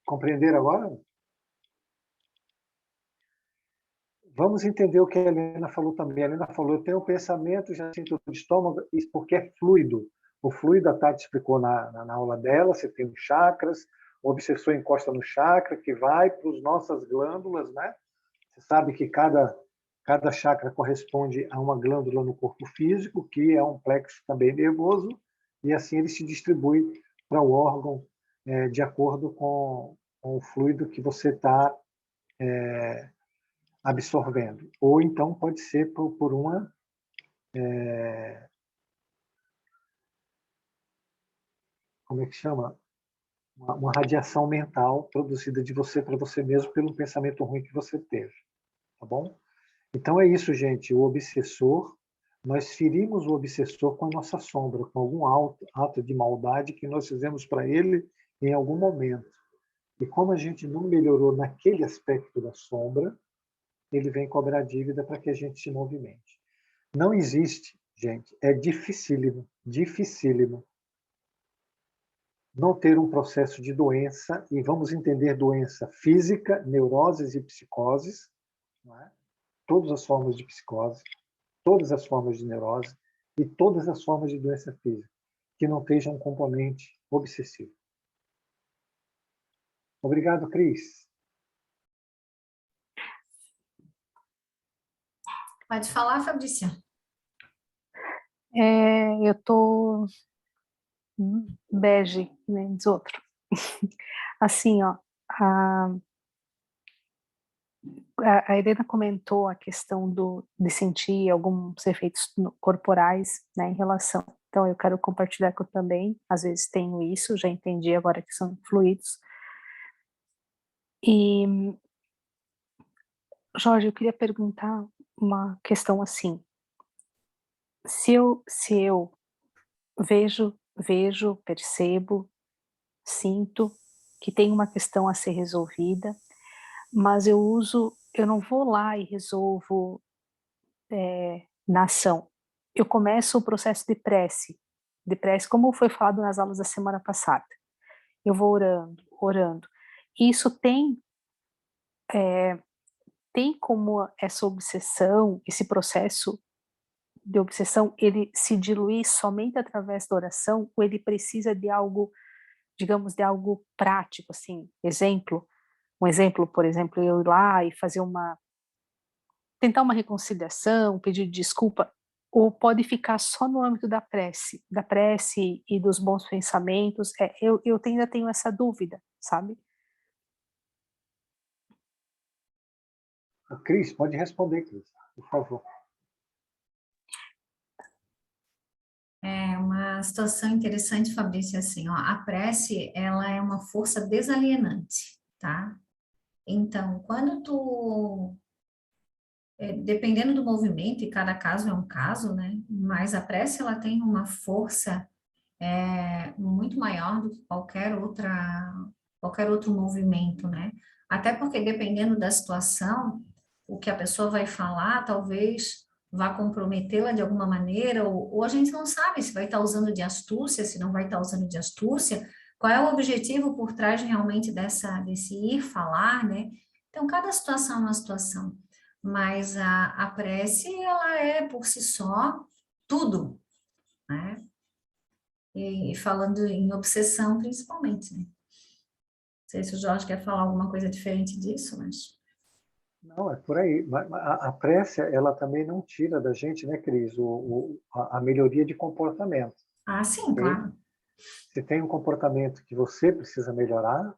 Compreenderam agora? Vamos entender o que a Helena falou também. A Helena falou, eu tenho um pensamento, já sinto no estômago, isso porque é fluido. O fluido, a Tati explicou na aula dela, você tem os chakras, o obsessor encosta no chakra, que vai para as nossas glândulas, né? Você sabe que cada chakra corresponde a uma glândula no corpo físico, que é um plexo também nervoso, e assim ele se distribui para o órgão de acordo com o fluido que você está absorvendo. Ou então pode ser por uma como é que chama? Uma radiação mental produzida de você para você mesmo pelo pensamento ruim que você teve. Tá bom? Então é isso, gente. O obsessor, nós ferimos o obsessor com a nossa sombra, com algum ato de maldade que nós fizemos para ele em algum momento. E como a gente não melhorou naquele aspecto da sombra, ele vem cobrar dívida para que a gente se movimente. Não existe gente, é dificílimo, dificílimo não ter um processo de doença, e vamos entender doença física, neuroses e psicoses, não é? Todas as formas de psicose, todas as formas de neurose e todas as formas de doença física, que não tenham um componente obsessivo. Obrigado, Cris. Pode falar, Fabrícia. Eu estou bege, né, diz outro. Assim, ó, a Helena comentou a questão de sentir alguns efeitos corporais, né, em relação. Então, eu quero compartilhar que eu também, às vezes, tenho isso, já entendi agora que são fluidos. E, Jorge, eu queria perguntar uma questão assim. Se eu vejo, percebo, sinto que tem uma questão a ser resolvida, mas eu não vou lá e resolvo na ação. Eu começo o processo de prece, como foi falado nas aulas da semana passada. Eu vou orando. Isso tem como essa obsessão, esse processo de obsessão, ele se diluir somente através da oração, ou ele precisa de algo, digamos, de algo prático, assim, um exemplo, por exemplo, eu ir lá e tentar uma reconciliação, pedir desculpa, ou pode ficar só no âmbito da prece e dos bons pensamentos. Eu ainda tenho essa dúvida, sabe? Cris, pode responder, Cris, por favor. É uma situação interessante, Fabrício, assim, ó, a prece, ela é uma força desalienante, tá? Então, quando dependendo do movimento, e cada caso é um caso, né? Mas a prece, ela tem uma força muito maior do que qualquer outro movimento, né? Até porque dependendo da situação, o que a pessoa vai falar, talvez vá comprometê-la de alguma maneira, ou a gente não sabe se vai estar usando de astúcia, se não vai estar usando de astúcia, qual é o objetivo por trás realmente desse ir falar, né? Então, cada situação é uma situação, mas a prece, ela é por si só tudo, né? E falando em obsessão, principalmente, né? Não sei se o Jorge quer falar alguma coisa diferente disso, mas... Não, é por aí. A prece, ela também não tira da gente, né, Cris, a melhoria de comportamento. Ah, sim, Okay? claro. Se tem um comportamento que você precisa melhorar,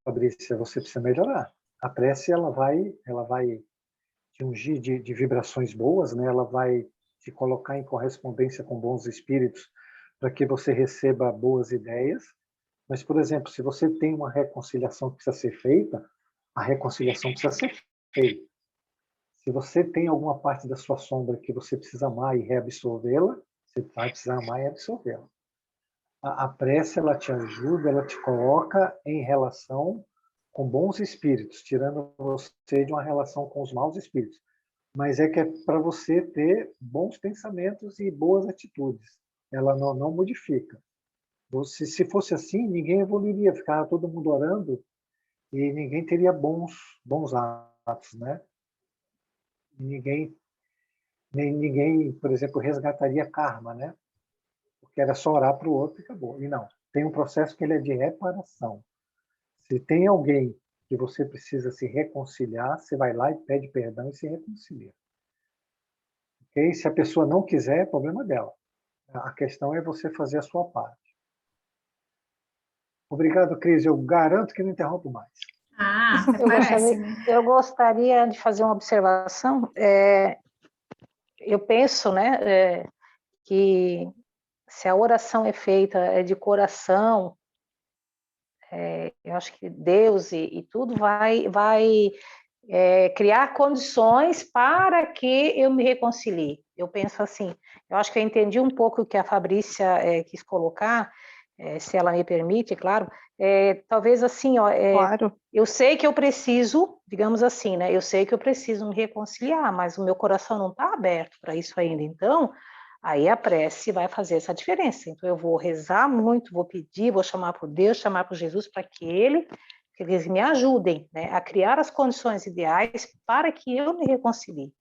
Fabrícia, você precisa melhorar. A prece, ela vai te ungir de vibrações boas, né? Ela vai te colocar em correspondência com bons espíritos para que você receba boas ideias. Mas, por exemplo, se você tem uma reconciliação que precisa ser feita, a reconciliação precisa ser feita. Se você tem alguma parte da sua sombra que você precisa amar e reabsorvê-la, você vai precisar amar e absorvê-la. A prece, ela te ajuda, ela te coloca em relação com bons espíritos, tirando você de uma relação com os maus espíritos. Mas é que é para você ter bons pensamentos e boas atitudes. Ela não modifica. Se fosse assim, ninguém evoluiria, ficar todo mundo orando e ninguém teria bons atos, né? Ninguém, por exemplo, resgataria karma, né? Porque era só orar para o outro e acabou. E não, tem um processo que ele é de reparação. Se tem alguém que você precisa se reconciliar, você vai lá e pede perdão e se reconcilia. Okay? Se a pessoa não quiser, é problema dela. A questão é você fazer a sua parte. Obrigado, Cris. Eu garanto que não interrompo mais. Ah, até parece, né? Eu gostaria de fazer uma observação. Eu penso, né, que se a oração é feita de coração, eu acho que Deus e tudo vai criar condições para que eu me reconcilie. Eu penso assim, eu acho que eu entendi um pouco o que a Fabrícia quis colocar, se ela me permite, claro, talvez assim, ó, Claro. eu sei que eu preciso, digamos assim, né? Eu sei que eu preciso me reconciliar, mas o meu coração não está aberto para isso ainda. Então, aí a prece vai fazer essa diferença. Então, eu vou rezar muito, vou pedir, vou chamar por Deus, chamar por Jesus para que eles me ajudem, né, a criar as condições ideais para que eu me reconcilie.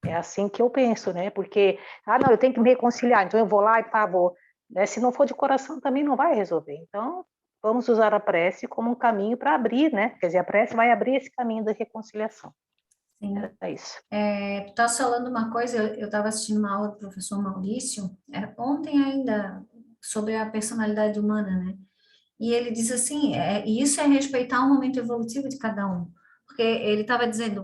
É assim que eu penso, né? Porque, não, eu tenho que me reconciliar, então eu vou lá e vou. Né? Se não for de coração, também não vai resolver. Então, vamos usar a prece como um caminho para abrir, né? Quer dizer, a prece vai abrir esse caminho da reconciliação. Sim. É isso. Tu estás falando uma coisa, eu estava assistindo uma aula do professor Maurício, ontem ainda, sobre a personalidade humana, né? E ele diz assim, e isso é respeitar o momento evolutivo de cada um. Porque ele estava dizendo,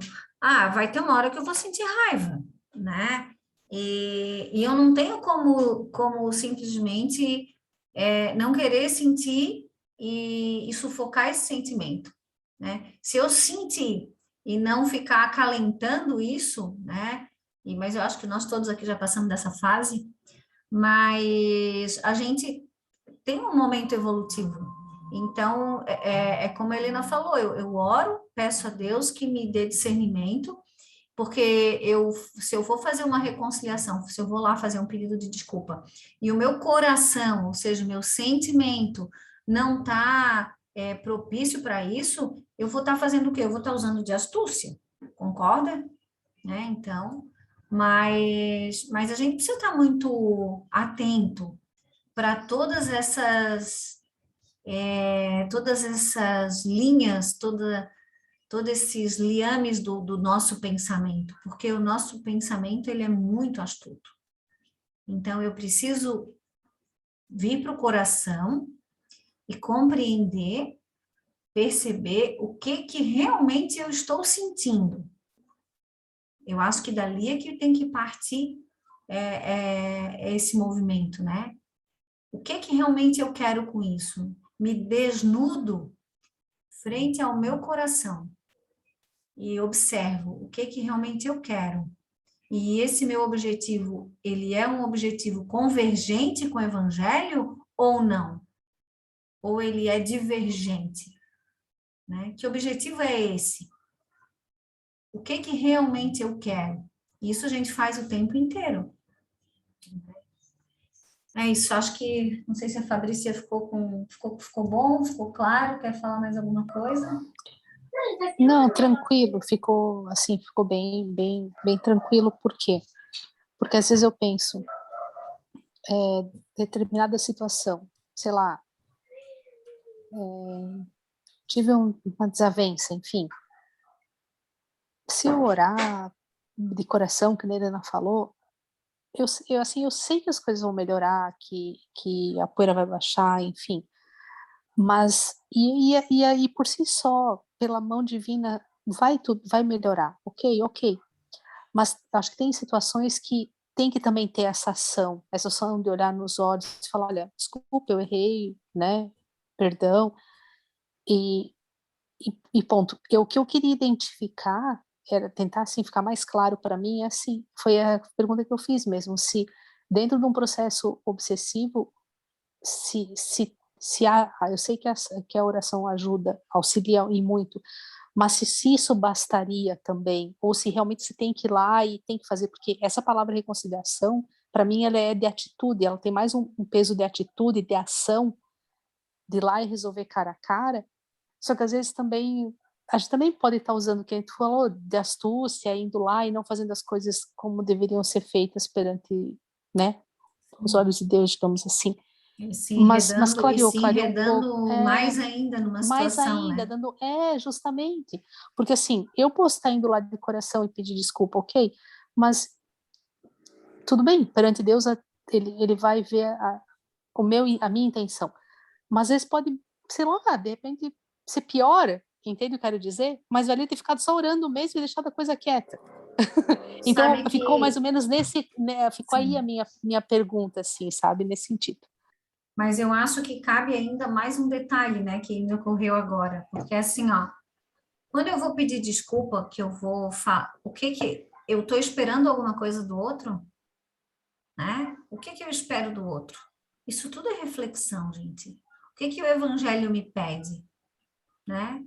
vai ter uma hora que eu vou sentir raiva, né? E eu não tenho como simplesmente não querer sentir e sufocar esse sentimento, né? Se eu sentir e não ficar acalentando isso, né? Mas eu acho que nós todos aqui já passamos dessa fase, mas a gente tem um momento evolutivo. Então, como a Helena falou, eu oro, peço a Deus que me dê discernimento, porque se eu for fazer uma reconciliação, se eu vou lá fazer um pedido de desculpa, e o meu coração, ou seja, o meu sentimento, não está propício para isso, eu vou estar fazendo o quê? Eu vou estar usando de astúcia, concorda? Né? Então, mas a gente precisa estar muito atento para todas essas linhas, todos esses liames do nosso pensamento, porque o nosso pensamento ele é muito astuto. Então, eu preciso vir para o coração e compreender, perceber o que realmente eu estou sentindo. Eu acho que dali é que tem que partir esse movimento, né? O que realmente eu quero com isso? Me desnudo frente ao meu coração e observo o que realmente eu quero. E esse meu objetivo, ele é um objetivo convergente com o evangelho ou não? Ou ele é divergente? Né? Que objetivo é esse? O que realmente eu quero? Isso a gente faz o tempo inteiro. É isso, acho que, não sei se a Fabrícia ficou bom, ficou claro, quer falar mais alguma coisa? Não, tranquilo, ficou assim, ficou bem tranquilo, por quê? Porque às vezes eu penso, determinada situação, sei lá, tive uma desavença, enfim, se eu orar de coração, que a Helena falou, eu sei que as coisas vão melhorar, que a poeira vai baixar, enfim, mas e aí por si só, pela mão divina, vai melhorar, ok, mas acho que tem situações que tem que também ter essa ação de olhar nos olhos e falar, olha, desculpa, eu errei, né, perdão, e, e ponto. O que eu queria identificar era tentar, assim, ficar mais claro para mim, assim, foi a pergunta que eu fiz mesmo, se dentro de um processo obsessivo, se eu sei que a oração ajuda, auxilia e muito, mas se isso bastaria também, ou se realmente você tem que ir lá e tem que fazer, porque essa palavra reconciliação, para mim, ela é de atitude, ela tem mais um peso de atitude, de ação, de ir lá e resolver cara a cara, só que às vezes também, a gente também pode estar usando o que a gente falou, de astúcia, indo lá e não fazendo as coisas como deveriam ser feitas perante, né, os olhos de Deus, digamos assim. Mas clareou um pouco. Mais ainda numa Mais situação, ainda, né? justamente. Porque assim, eu posso estar indo lá de coração e pedir desculpa, ok? Mas tudo bem, perante Deus, ele vai ver a minha intenção. Mas às vezes pode, sei lá, de repente ser pior, entende o que eu quero dizer? Mas valia ter ficado só orando mesmo e deixado a coisa quieta. Então, ficou mais ou menos nesse, né, ficou Sim. aí a minha pergunta, assim, sabe, nesse sentido. Mas eu acho que cabe ainda mais um detalhe, né, que me ocorreu agora, porque assim, ó, quando eu vou pedir desculpa, que eu vou falar, o que eu estou esperando alguma coisa do outro, né? O que eu espero do outro? Isso tudo é reflexão, gente. O que o Evangelho me pede, né?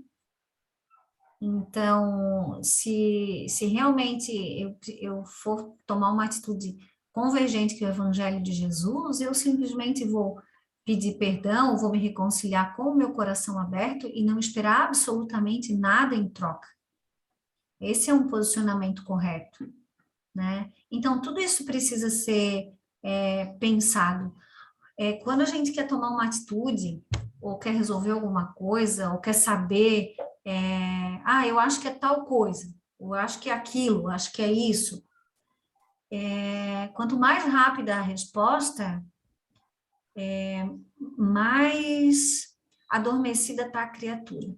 Então, se realmente eu for tomar uma atitude convergente com o Evangelho de Jesus, eu simplesmente vou pedir perdão, vou me reconciliar com o meu coração aberto e não esperar absolutamente nada em troca. Esse é um posicionamento correto, né? Então, tudo isso precisa ser pensado. Quando a gente quer tomar uma atitude, ou quer resolver alguma coisa, ou quer saber, eu acho que é tal coisa, ou acho que é aquilo, acho que é isso. Quanto mais rápida a resposta, mais adormecida está a criatura.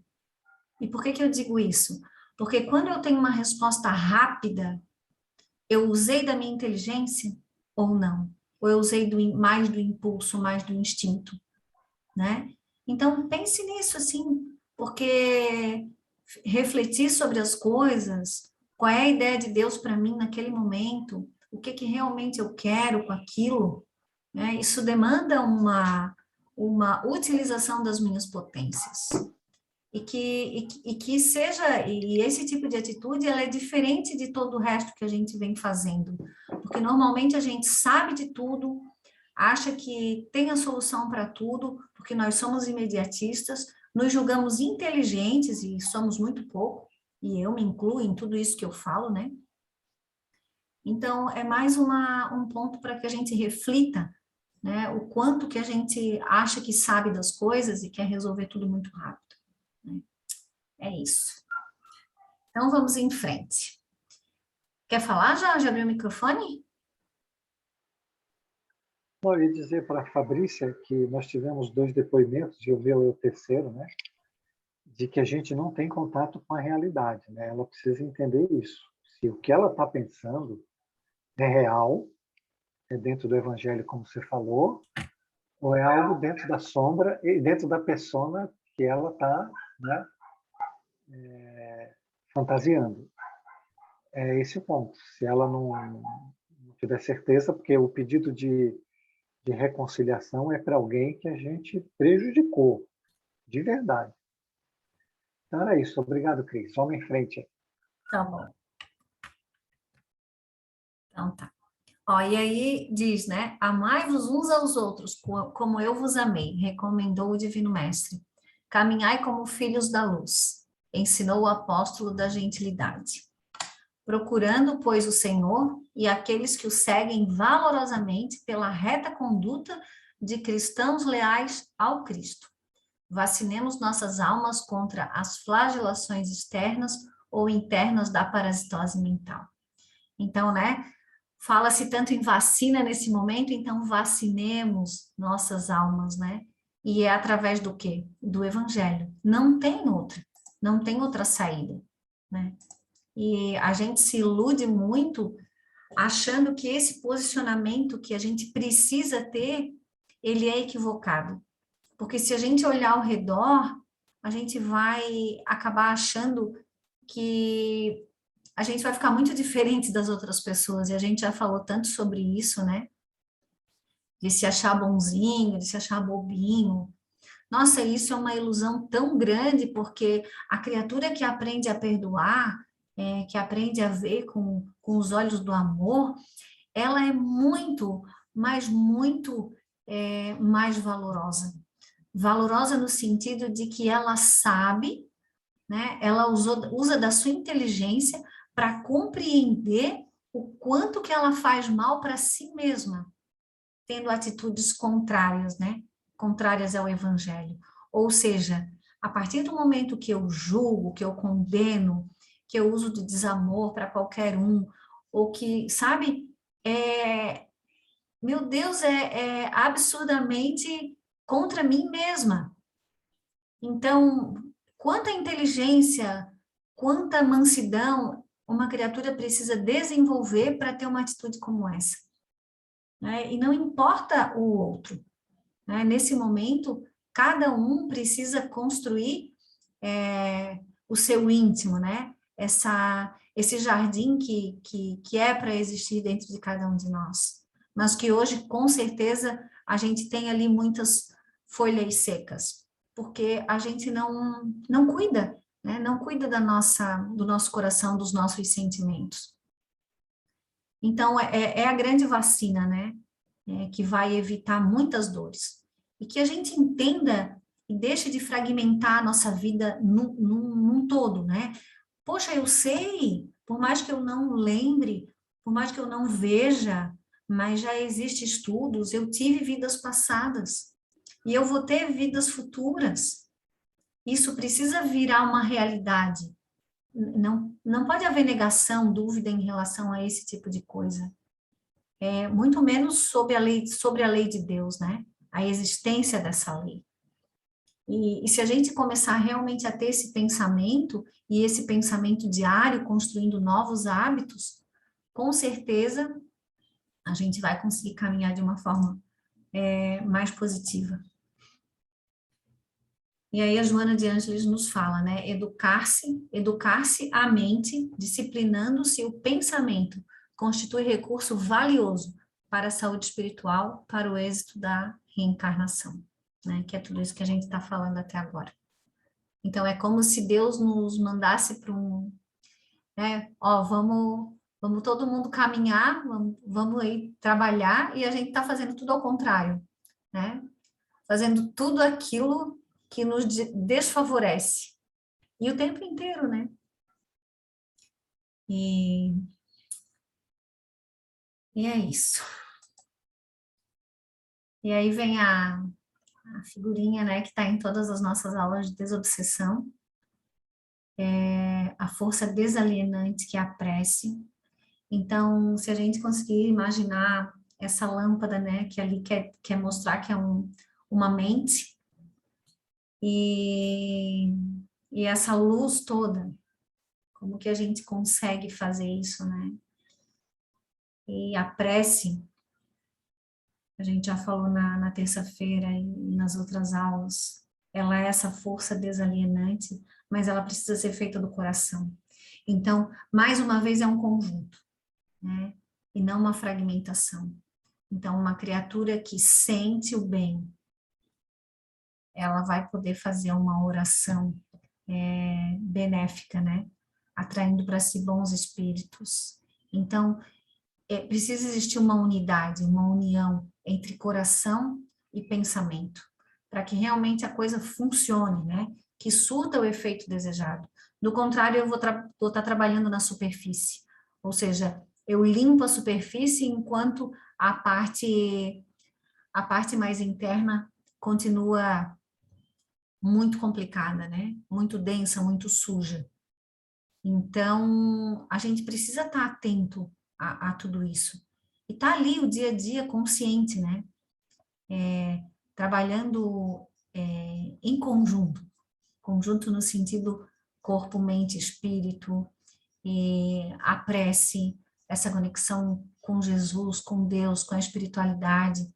E por que eu digo isso? Porque quando eu tenho uma resposta rápida, eu usei da minha inteligência ou não? Ou eu usei mais do impulso, mais do instinto, né? Então, pense nisso, assim, porque refletir sobre as coisas, qual é a ideia de Deus para mim naquele momento, o que realmente eu quero com aquilo, né? Isso demanda uma utilização das minhas potências. E que seja, e esse tipo de atitude, ela é diferente de todo o resto que a gente vem fazendo, porque normalmente a gente sabe de tudo, acha que tem a solução para tudo, porque nós somos imediatistas, nos julgamos inteligentes e somos muito pouco, e eu me incluo em tudo isso que eu falo, né? Então, é mais um ponto para que a gente reflita, né, o quanto que a gente acha que sabe das coisas e quer resolver tudo muito rápido. É isso. Então, vamos em frente. Quer falar já? Já abriu o microfone? Eu ia dizer para a Fabrícia que nós tivemos 2 depoimentos, e eu vi o terceiro, né? De que a gente não tem contato com a realidade, né? Ela precisa entender isso. Se o que ela está pensando é real, é dentro do Evangelho, como você falou, ou é algo dentro da sombra e dentro da persona que ela está, né, fantasiando. É esse o ponto. Se ela não tiver certeza, porque o pedido de reconciliação é para alguém que a gente prejudicou, de verdade. Então era isso. Obrigado, Cris. Vamos em frente. Tá bom. Então tá. Ó, e aí diz, né? Amai-vos uns aos outros, como eu vos amei, recomendou o Divino Mestre. Caminhai como filhos da luz, ensinou o apóstolo da gentilidade. Procurando, pois, o Senhor e aqueles que o seguem valorosamente pela reta conduta de cristãos leais ao Cristo. Vacinemos nossas almas contra as flagelações externas ou internas da parasitose mental. Então, né? Fala-se tanto em vacina nesse momento, então vacinemos nossas almas, né? E é através do quê? Do Evangelho. Não tem outra saída, né? E a gente se ilude muito achando que esse posicionamento que a gente precisa ter, ele é equivocado. Porque se a gente olhar ao redor, a gente vai acabar achando que a gente vai ficar muito diferente das outras pessoas, e a gente já falou tanto sobre isso, né? De se achar bonzinho, de se achar bobinho. Nossa, isso é uma ilusão tão grande, porque a criatura que aprende a perdoar, que aprende a ver com os olhos do amor, ela é muito, mas muito mais valorosa. Valorosa no sentido de que ela sabe, né? Ela usa da sua inteligência para compreender o quanto que ela faz mal para si mesma, tendo atitudes contrárias, né? Contrárias ao Evangelho. Ou seja, a partir do momento que eu julgo, que eu condeno, que eu uso do desamor para qualquer um, ou que, sabe, meu Deus, é absurdamente contra mim mesma. Então, quanta inteligência, quanta mansidão uma criatura precisa desenvolver para ter uma atitude como essa, né? E não importa o outro, né? Nesse momento, cada um precisa construir o seu íntimo, né? Esse jardim que é para existir dentro de cada um de nós, mas que hoje, com certeza, a gente tem ali muitas folhas secas? Porque a gente não cuida, né? Não cuida do nosso coração, dos nossos sentimentos. Então, é a grande vacina, né? Que vai evitar muitas dores. E que a gente entenda e deixe de fragmentar a nossa vida num todo, né? Poxa, eu sei, por mais que eu não lembre, por mais que eu não veja, mas já existem estudos, eu tive vidas passadas e eu vou ter vidas futuras. Isso precisa virar uma realidade. Não pode haver negação, dúvida em relação a esse tipo de coisa. Muito menos sobre a lei de Deus, né? A existência dessa lei. E se a gente começar realmente a ter esse pensamento, e esse pensamento diário, construindo novos hábitos, com certeza a gente vai conseguir caminhar de uma forma mais positiva. E aí a Joana de Ângeles nos fala, né? Educar-se a mente, disciplinando-se o pensamento, constitui recurso valioso para a saúde espiritual, para o êxito da reencarnação, né? Que é tudo isso que a gente está falando até agora. Então, é como se Deus nos mandasse para né? Vamos todo mundo caminhar, vamos aí trabalhar, e a gente está fazendo tudo ao contrário, né? Fazendo tudo aquilo que nos desfavorece. E o tempo inteiro, né? E é isso. E aí vem a figurinha, né, que está em todas as nossas aulas de desobsessão. A força desalienante que é a prece. Então, se a gente conseguir imaginar essa lâmpada, né, que ali quer mostrar que é uma mente, e essa luz toda, como que a gente consegue fazer isso, né? E a prece, a gente já falou na terça-feira e nas outras aulas, ela é essa força desalienante, mas ela precisa ser feita do coração. Então, mais uma vez, é um conjunto, né? E não uma fragmentação. Então, uma criatura que sente o bem, ela vai poder fazer uma oração benéfica, né? Atraindo para si bons espíritos. Então, precisa existir uma unidade, uma união entre coração e pensamento, para que realmente a coisa funcione, né? Que surta o efeito desejado. Do contrário, eu vou estar trabalhando na superfície, ou seja, eu limpo a superfície enquanto a parte mais interna continua muito complicada, né? Muito densa, muito suja. Então, a gente precisa estar atento a tudo isso. E tá ali o dia a dia consciente, né? Trabalhando em conjunto. Conjunto no sentido corpo, mente, espírito, a prece, essa conexão com Jesus, com Deus, com a espiritualidade,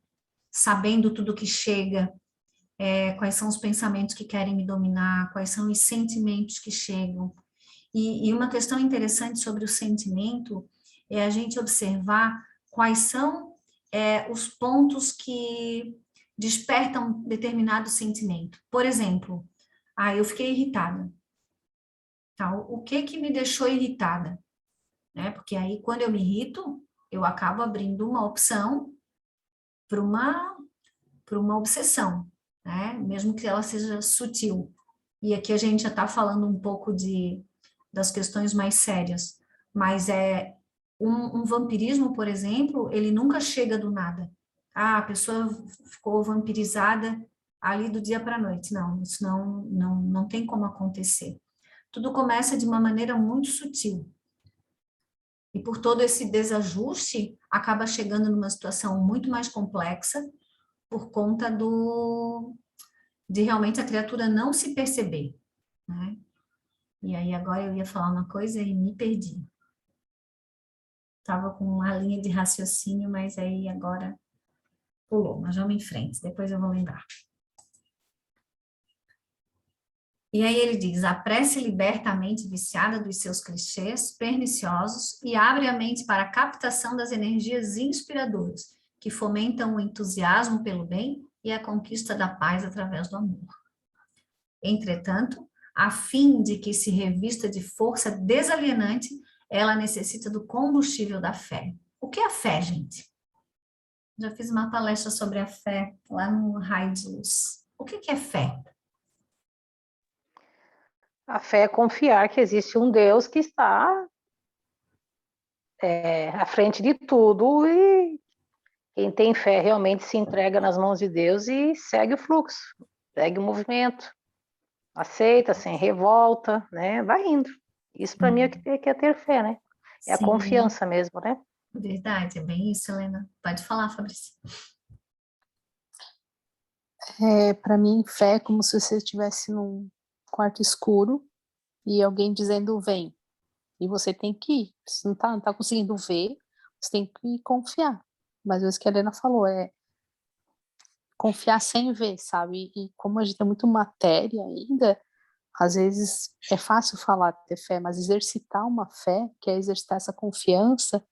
sabendo tudo que chega, quais são os pensamentos que querem me dominar, quais são os sentimentos que chegam. E uma questão interessante sobre o sentimento é a gente observar quais são os pontos que despertam determinado sentimento. Por exemplo, eu fiquei irritada. Tá? O que me deixou irritada? Né? Porque aí, quando eu me irrito, eu acabo abrindo uma opção para uma obsessão, né? Mesmo que ela seja sutil. E aqui a gente já está falando um pouco das questões mais sérias, mas um vampirismo, por exemplo, ele nunca chega do nada. A pessoa ficou vampirizada ali do dia para a noite. Não, isso não tem como acontecer. Tudo começa de uma maneira muito sutil. E por todo esse desajuste, acaba chegando numa situação muito mais complexa por conta de realmente a criatura não se perceber, né? E aí agora eu ia falar uma coisa e me perdi. Estava com uma linha de raciocínio, mas aí agora pulou, mas vamos em frente, depois eu vou lembrar. E aí ele diz, a prece liberta a mente viciada dos seus clichês perniciosos e abre a mente para a captação das energias inspiradoras, que fomentam o entusiasmo pelo bem e a conquista da paz através do amor. Entretanto, a fim de que se revista de força desalienante, ela necessita do combustível da fé. O que é a fé, gente? Já fiz uma palestra sobre a fé lá no Raio de Luz. O que é fé? A fé é confiar que existe um Deus que está à frente de tudo, e quem tem fé realmente se entrega nas mãos de Deus e segue o fluxo, segue o movimento, aceita sem revolta, né? Vai indo. Isso para mim é que é ter fé, né? É a Sim, confiança mesmo, né? verdade, é bem isso, Helena. Pode falar, Fabrício. Para mim, fé é como se você estivesse num quarto escuro e alguém dizendo vem. E você tem que ir. Você não tá conseguindo ver, você tem que confiar. Mas é isso que a Helena falou, é confiar sem ver, sabe? E como a gente tem muito matéria ainda, às vezes é fácil falar ter fé, mas exercitar uma fé, que é exercitar essa confiança,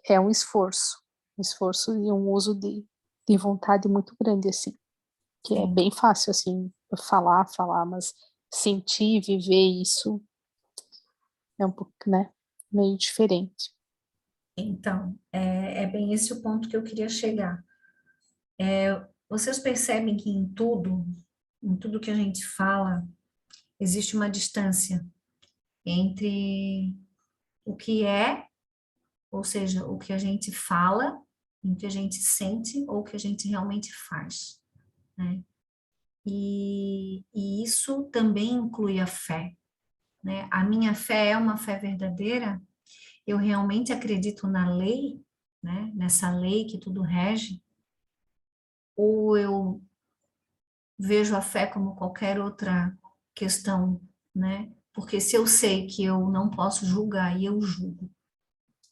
é um esforço e um uso de vontade muito grande, assim, que é bem fácil, assim, falar, mas sentir, viver isso é um pouco, né, meio diferente. Então, é bem esse o ponto que eu queria chegar. Vocês percebem que em tudo que a gente fala, existe uma distância entre o que é, ou seja, o que a gente fala, o que a gente sente ou o que a gente realmente faz, né? E isso também inclui a fé, né? A minha fé é uma fé verdadeira? Eu realmente acredito na lei, né? Nessa lei que tudo rege? Ou eu vejo a fé como qualquer outra questão, né? Porque se eu sei que eu não posso julgar e eu julgo,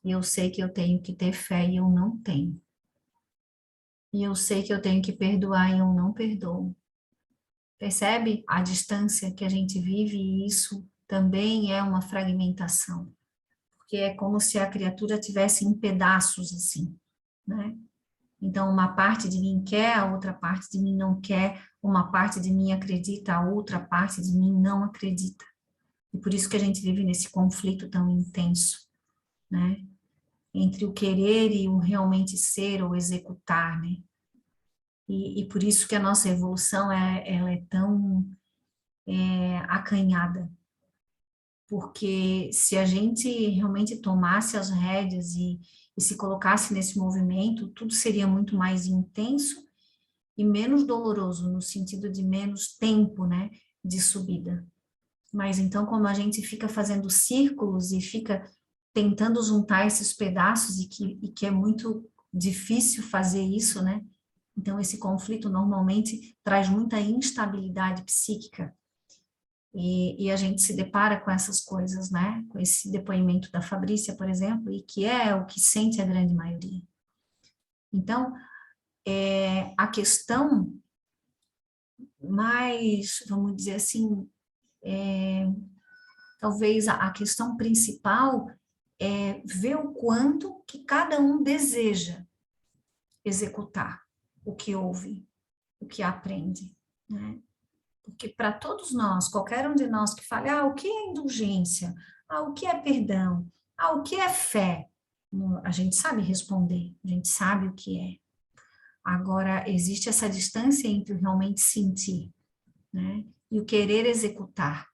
e eu sei que eu tenho que ter fé e eu não tenho, e eu sei que eu tenho que perdoar e eu não perdoo, percebe a distância que a gente vive, e isso também é uma fragmentação, porque é como se a criatura tivesse em pedaços assim, né? Então, uma parte de mim quer, a outra parte de mim não quer, uma parte de mim acredita, a outra parte de mim não acredita. E por isso que a gente vive nesse conflito tão intenso, né? Entre o querer e o realmente ser ou executar, né? E por isso que a nossa evolução ela é tão acanhada, porque se a gente realmente tomasse as rédeas e se colocasse nesse movimento, tudo seria muito mais intenso e menos doloroso, no sentido de menos tempo, né, de subida. Mas então, como a gente fica fazendo círculos e fica tentando juntar esses pedaços e que é muito difícil fazer isso, né? Então, esse conflito normalmente traz muita instabilidade psíquica. E a gente se depara com essas coisas, né? Com esse depoimento da Fabrícia, por exemplo, e que é o que sente a grande maioria. Então, a questão mais, vamos dizer assim, talvez a questão principal é ver o quanto que cada um deseja executar o que ouve, o que aprende, né? Porque para todos nós, qualquer um de nós que fale, o que é indulgência? O que é perdão? O que é fé? A gente sabe responder, a gente sabe o que é. Agora, existe essa distância entre o realmente sentir, né, e o querer executar.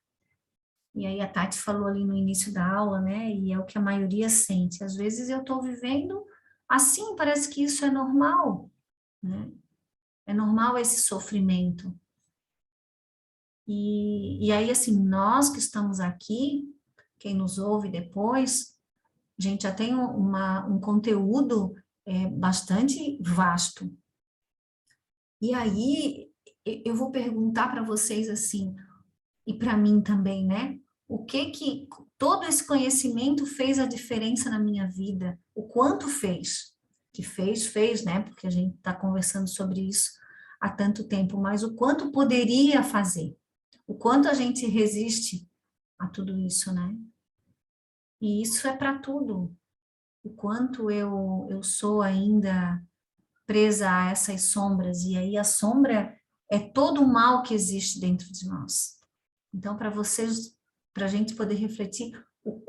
E aí a Tati falou ali no início da aula, né, e é o que a maioria sente. Às vezes eu estou vivendo assim, parece que isso é normal, né? É normal esse sofrimento. E aí, assim, nós que estamos aqui, quem nos ouve depois, a gente já tem um conteúdo bastante vasto. E aí, eu vou perguntar para vocês assim, e para mim também, né? O que todo esse conhecimento fez a diferença na minha vida? O quanto fez? Que fez, né? Porque a gente está conversando sobre isso há tanto tempo, mas o quanto poderia fazer? O quanto a gente resiste a tudo isso, né? E isso é para tudo. o quanto eu sou ainda presa a essas sombras, e aí a sombra é todo o mal que existe dentro de nós. Então, para vocês, para a gente poder refletir o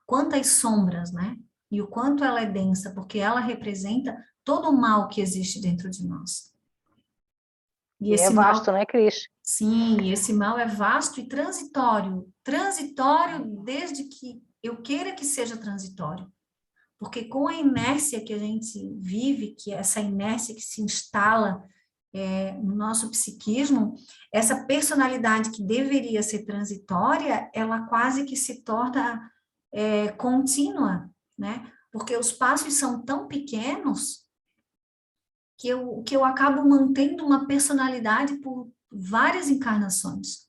quantas sombras, né? E o quanto ela é densa, porque ela representa todo o mal que existe dentro de nós. E é vasto, né, Cris? Sim, e esse mal é vasto e transitório. Transitório desde que eu queira que seja transitório. Porque com a inércia que a gente vive, que é essa inércia que se instala no nosso psiquismo, essa personalidade que deveria ser transitória, ela quase que se torna contínua, né? Porque os passos são tão pequenos que eu acabo mantendo uma personalidade por várias encarnações.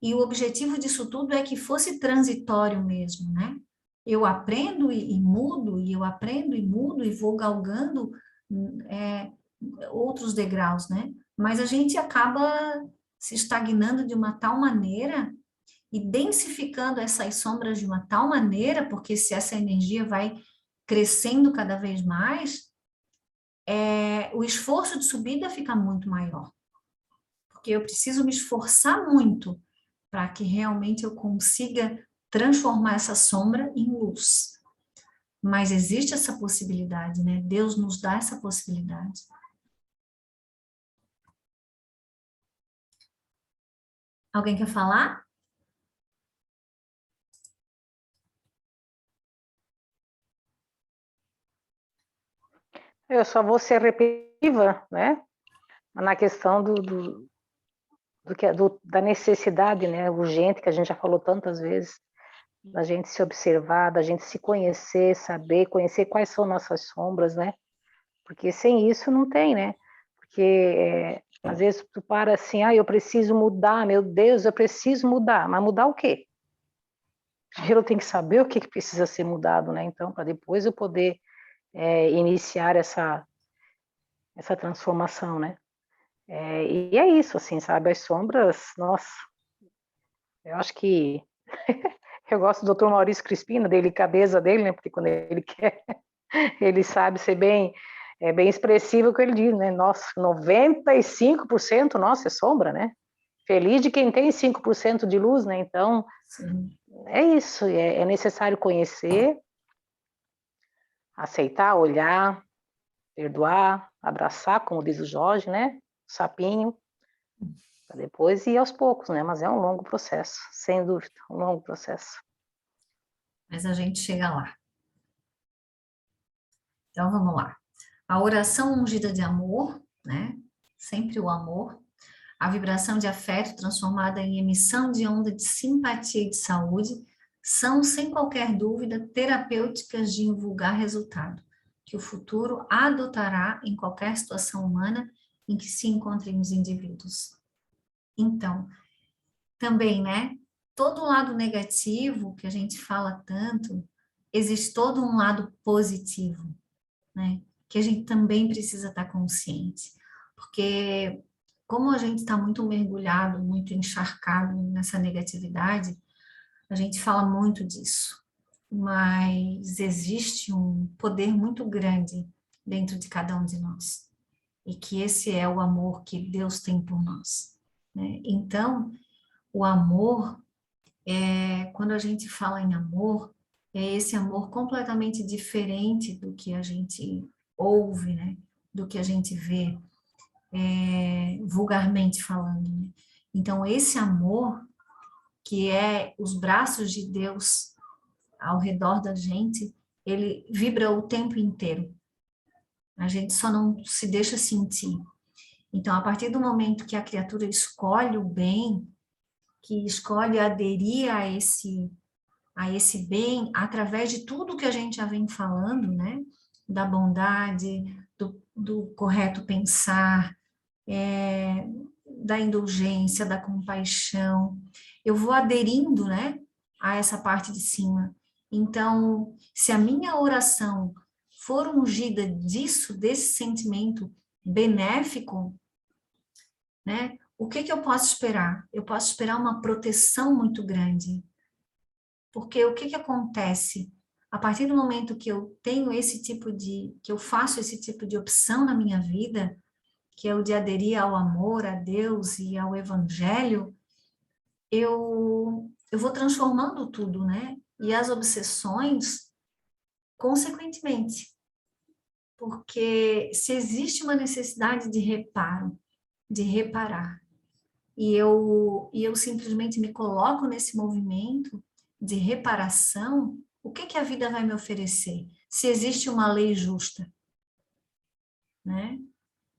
E o objetivo disso tudo é que fosse transitório mesmo, né? Eu aprendo e mudo, e eu aprendo e mudo, e vou galgando outros degraus, né? Mas a gente acaba se estagnando de uma tal maneira e densificando essas sombras de uma tal maneira, porque se essa energia vai crescendo cada vez mais, o esforço de subida fica muito maior. Porque eu preciso me esforçar muito para que realmente eu consiga transformar essa sombra em luz. Mas existe essa possibilidade, né? Deus nos dá essa possibilidade. Alguém quer falar? Eu só vou ser repetitiva, né? Na questão da necessidade, né, urgente, que a gente já falou tantas vezes, da gente se observar, da gente se conhecer, saber, conhecer quais são nossas sombras, né? Porque sem isso não tem, né? Porque às vezes tu para assim, eu preciso mudar, meu Deus, eu preciso mudar, mas mudar o quê? Primeiro eu tenho que saber o que precisa ser mudado, né? Então, para depois eu poder iniciar essa transformação, né? E é isso, assim, sabe? As sombras, nossa, eu acho que eu gosto do Dr. Maurício Crispim, da delicadeza dele, né? Porque quando ele quer, ele sabe ser bem expressivo o que ele diz, né? Nossa, 95%, nossa, é sombra, né? Feliz de quem tem 5% de luz, né? Então, Sim. é isso, é necessário conhecer, aceitar, olhar, perdoar, abraçar, como diz o Jorge, né? Sapinho, para depois ir aos poucos, né? Mas é um longo processo, sem dúvida, um longo processo. Mas a gente chega lá. Então, vamos lá. A oração ungida de amor, né? Sempre o amor. A vibração de afeto transformada em emissão de onda de simpatia e de saúde são, sem qualquer dúvida, terapêuticas de invulgar resultado, que o futuro adotará em qualquer situação humana em que se encontrem os indivíduos. Então, também, né? Todo lado negativo que a gente fala tanto, existe todo um lado positivo, né? Que a gente também precisa estar consciente, porque como a gente está muito mergulhado, muito encharcado nessa negatividade, a gente fala muito disso, mas existe um poder muito grande dentro de cada um de nós, e que esse é o amor que Deus tem por nós, né? Então, o amor, quando a gente fala em amor, é esse amor completamente diferente do que a gente ouve, né? Do que a gente vê, vulgarmente falando, né? Então, esse amor, que é os braços de Deus ao redor da gente, ele vibra o tempo inteiro. A gente só não se deixa sentir. Então, a partir do momento que a criatura escolhe o bem, que escolhe aderir a esse bem, através de tudo que a gente já vem falando, né? Da bondade, do correto pensar, da indulgência, da compaixão, eu vou aderindo, né, a essa parte de cima. Então, se a minha oração for ungida disso, desse sentimento benéfico, né, o que eu posso esperar? Eu posso esperar uma proteção muito grande. Porque o que acontece? a partir do momento que eu tenho que eu faço esse tipo de opção na minha vida, que é o de aderir ao amor, a Deus e ao Evangelho, eu vou transformando tudo, né? E as obsessões, consequentemente. Porque se existe uma necessidade de reparo, de reparar, e eu simplesmente me coloco nesse movimento de reparação, o que a vida vai me oferecer? Se existe uma lei justa, né?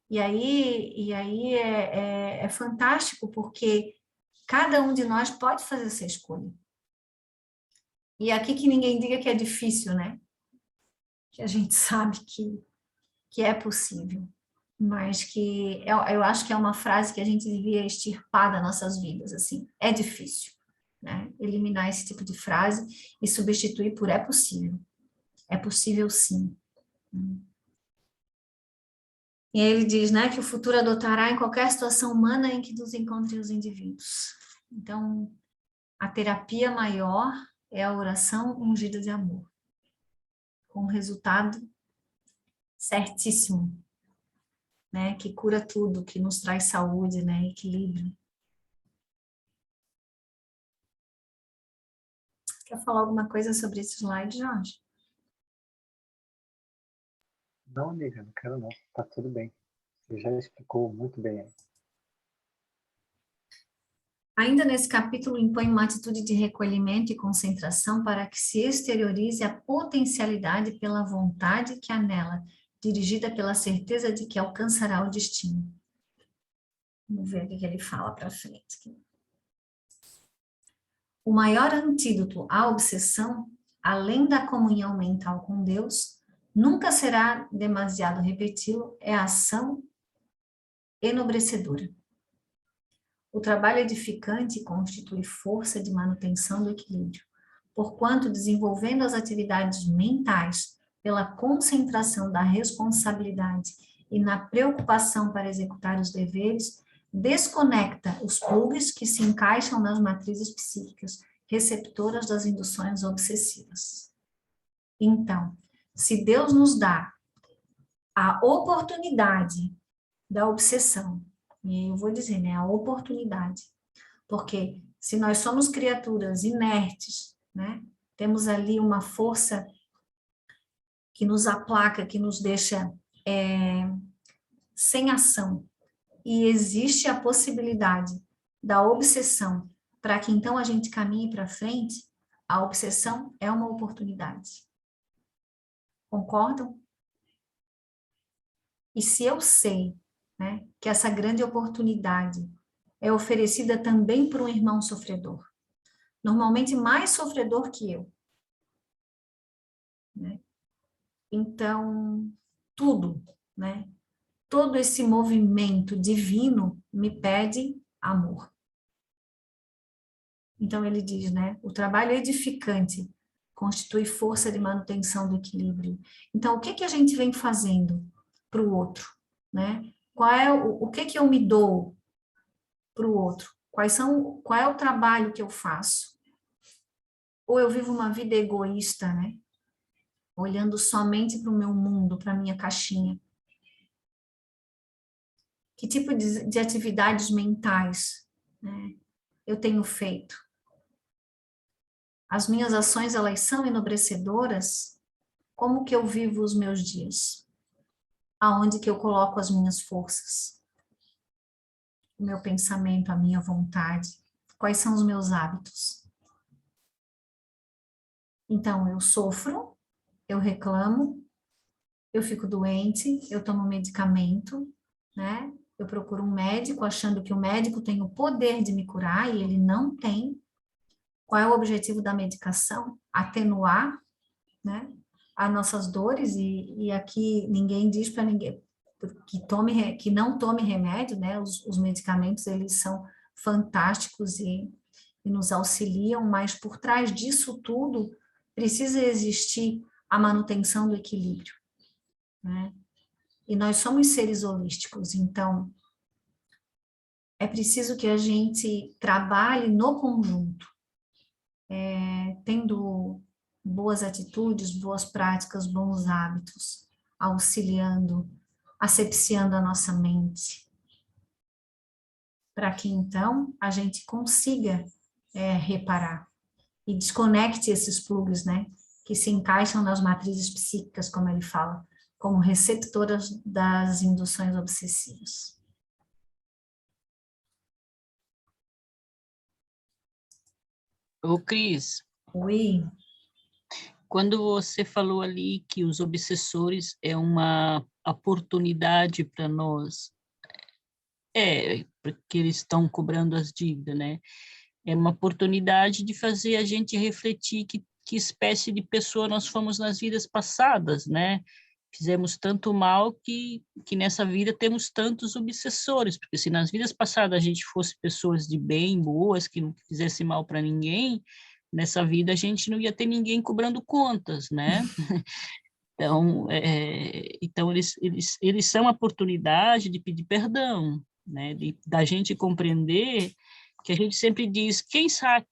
E aí é fantástico, porque cada um de nós pode fazer essa escolha. E aqui que ninguém diga que é difícil, né? Que a gente sabe que é possível, mas que eu acho que é uma frase que a gente devia extirpar das nossas vidas, assim, é difícil, né? Eliminar esse tipo de frase e substituir por é possível sim. E aí ele diz, né, que o futuro adotará em qualquer situação humana em que nos encontrem os indivíduos. Então, a terapia maior é a oração ungida de amor, com resultado certíssimo, né, que cura tudo, que nos traz saúde, né, equilíbrio. Quer falar alguma coisa sobre esse slide, Jorge? Não, amiga, não quero não. Tá tudo bem. Você já explicou muito bem aí. Ainda nesse capítulo, impõe uma atitude de recolhimento e concentração para que se exteriorize a potencialidade pela vontade que anela, dirigida pela certeza de que alcançará o destino. Vamos ver o que ele fala para frente. O maior antídoto à obsessão, além da comunhão mental com Deus, nunca será demasiado repeti-lo, é a ação enobrecedora. O trabalho edificante constitui força de manutenção do equilíbrio, porquanto, desenvolvendo as atividades mentais pela concentração da responsabilidade e na preocupação para executar os deveres, desconecta os plugs que se encaixam nas matrizes psíquicas, receptoras das induções obsessivas. Então, se Deus nos dá a oportunidade da obsessão, e eu vou dizer, né, a oportunidade, porque se nós somos criaturas inertes, né, temos ali uma força que nos aplaca, que nos deixa sem ação, e existe a possibilidade da obsessão para que então a gente caminhe para frente, a obsessão é uma oportunidade. Concordam? E se eu sei, né, que essa grande oportunidade é oferecida também por um irmão sofredor, normalmente mais sofredor que eu, né? Então, tudo, né? Todo esse movimento divino me pede amor. Então ele diz, né? O trabalho edificante constitui força de manutenção do equilíbrio. Então, o que a gente vem fazendo para o outro, né? O que eu me dou para o outro? Qual é o trabalho que eu faço? Ou eu vivo uma vida egoísta, né? Olhando somente para o meu mundo, para a minha caixinha. Que tipo de atividades mentais, né, eu tenho feito? As minhas ações, elas são enobrecedoras? Como que eu vivo os meus dias? Aonde que eu coloco as minhas forças? O meu pensamento, a minha vontade? Quais são os meus hábitos? Então, eu sofro, eu reclamo, eu fico doente, eu tomo medicamento, né? Eu procuro um médico achando que o médico tem o poder de me curar e ele não tem. Qual é o objetivo da medicação? Atenuar, né, as nossas dores, e aqui ninguém diz para ninguém que não tome remédio, né? Os medicamentos, eles são fantásticos e nos auxiliam, mas por trás disso tudo precisa existir a manutenção do equilíbrio, né? E nós somos seres holísticos, então é preciso que a gente trabalhe no conjunto, tendo boas atitudes, boas práticas, bons hábitos, auxiliando, asepsiando a nossa mente, para que então a gente consiga reparar e desconecte esses plugs, né, que se encaixam nas matrizes psíquicas, como ele fala, como receptoras das induções obsessivas. Ô, Cris, Oi, quando você falou ali que os obsessores é uma oportunidade para nós, porque eles estão cobrando as dívidas, né? É uma oportunidade de fazer a gente refletir que espécie de pessoa nós fomos nas vidas passadas, né? Fizemos tanto mal que nessa vida temos tantos obsessores, porque se nas vidas passadas a gente fosse pessoas de bem, boas, que não fizesse mal para ninguém, nessa vida a gente não ia ter ninguém cobrando contas, né? Então eles são a oportunidade de pedir perdão, né? Da gente compreender que a gente sempre diz, quem sabe,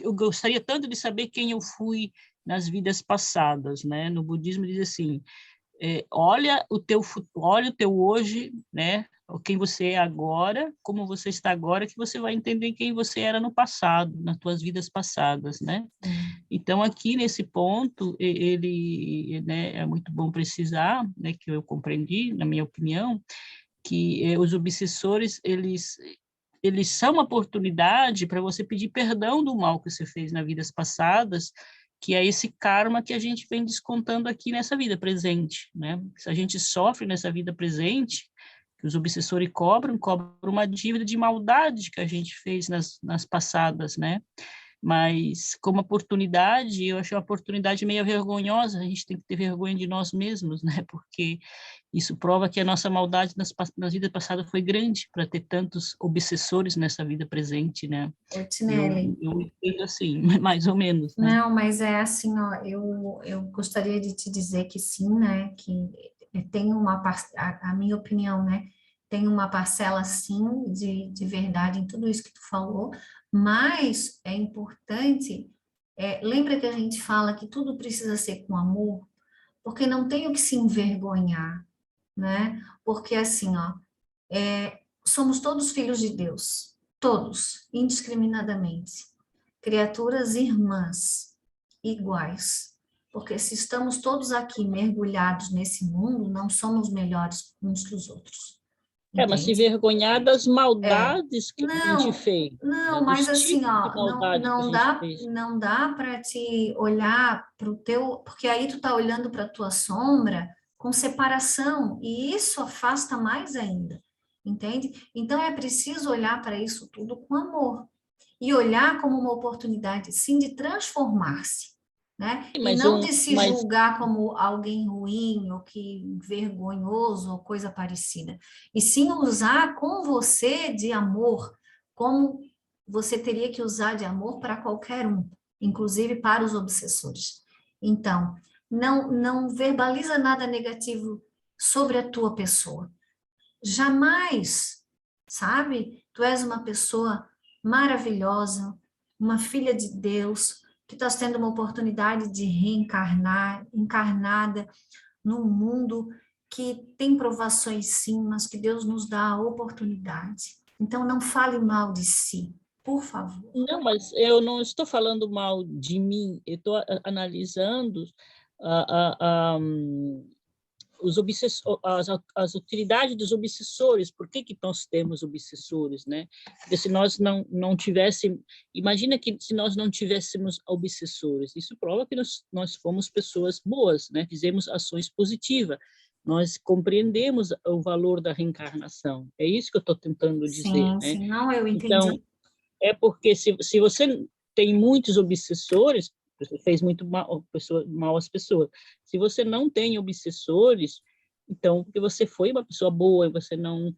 eu gostaria tanto de saber quem eu fui nas vidas passadas, né? No budismo diz assim, olha o teu hoje, né? Quem você é agora, como você está agora, que você vai entender quem você era no passado, nas tuas vidas passadas, né? Então, aqui nesse ponto, ele, né, é muito bom precisar, né, que eu compreendi, na minha opinião, que os obsessores, eles são uma oportunidade para você pedir perdão do mal que você fez nas vidas passadas, que é esse karma que a gente vem descontando aqui nessa vida presente, né? Se a gente sofre nessa vida presente, que os obsessores cobram uma dívida de maldade que a gente fez nas passadas, né? Mas como oportunidade, eu acho uma oportunidade meio vergonhosa, a gente tem que ter vergonha de nós mesmos, né? Porque isso prova que a nossa maldade nas vidas passadas foi grande para ter tantos obsessores nessa vida presente, né? Tinelli. Eu entendo assim, mais ou menos, né? Não, mas é assim, ó, eu gostaria de te dizer que sim, né, que tem a minha opinião, né, tem uma parcela, sim, de verdade em tudo isso que tu falou, mas é importante, lembra que a gente fala que tudo precisa ser com amor, porque não tem o que se envergonhar, né, porque assim, ó, somos todos filhos de Deus, todos, indiscriminadamente, criaturas irmãs, iguais. Porque se estamos todos aqui mergulhados nesse mundo, não somos melhores uns que os outros. Mas se Entende? vergonhar das maldades que a gente Não, fez, não, né? mas Dos assim, tipos de ó, maldade que a gente fez. não dá para te olhar para o teu, porque aí tu tá olhando para a tua sombra com separação, e isso afasta mais ainda, entende? Então é preciso olhar para isso tudo com amor e olhar como uma oportunidade, sim, de transformar-se, né? E Mas, não de se mas julgar como alguém ruim ou que vergonhoso ou coisa parecida, e sim usar com você de amor, como você teria que usar de amor para qualquer um, inclusive para os obsessores. Então, não verbaliza nada negativo sobre a tua pessoa. Jamais, sabe? Tu és uma pessoa maravilhosa, uma filha de Deus, que está tendo uma oportunidade de reencarnar, encarnada num mundo que tem provações sim, mas que Deus nos dá a oportunidade. Então não fale mal de si, por favor. não, mas eu não estou falando mal de mim, eu estou analisando as utilidades dos obsessores. Por que nós temos obsessores, né? Porque se nós não tivéssemos, imagina que se nós não tivéssemos obsessores, isso prova que nós fomos pessoas boas, né? Fizemos ações positivas, nós compreendemos o valor da reencarnação. É isso que eu estou tentando dizer, Sim, né? sim, não, eu Então, entendi. porque se você tem muitos obsessores, você fez muito mal às pessoas. Se você não tem obsessores, então, porque você foi uma pessoa boa, você não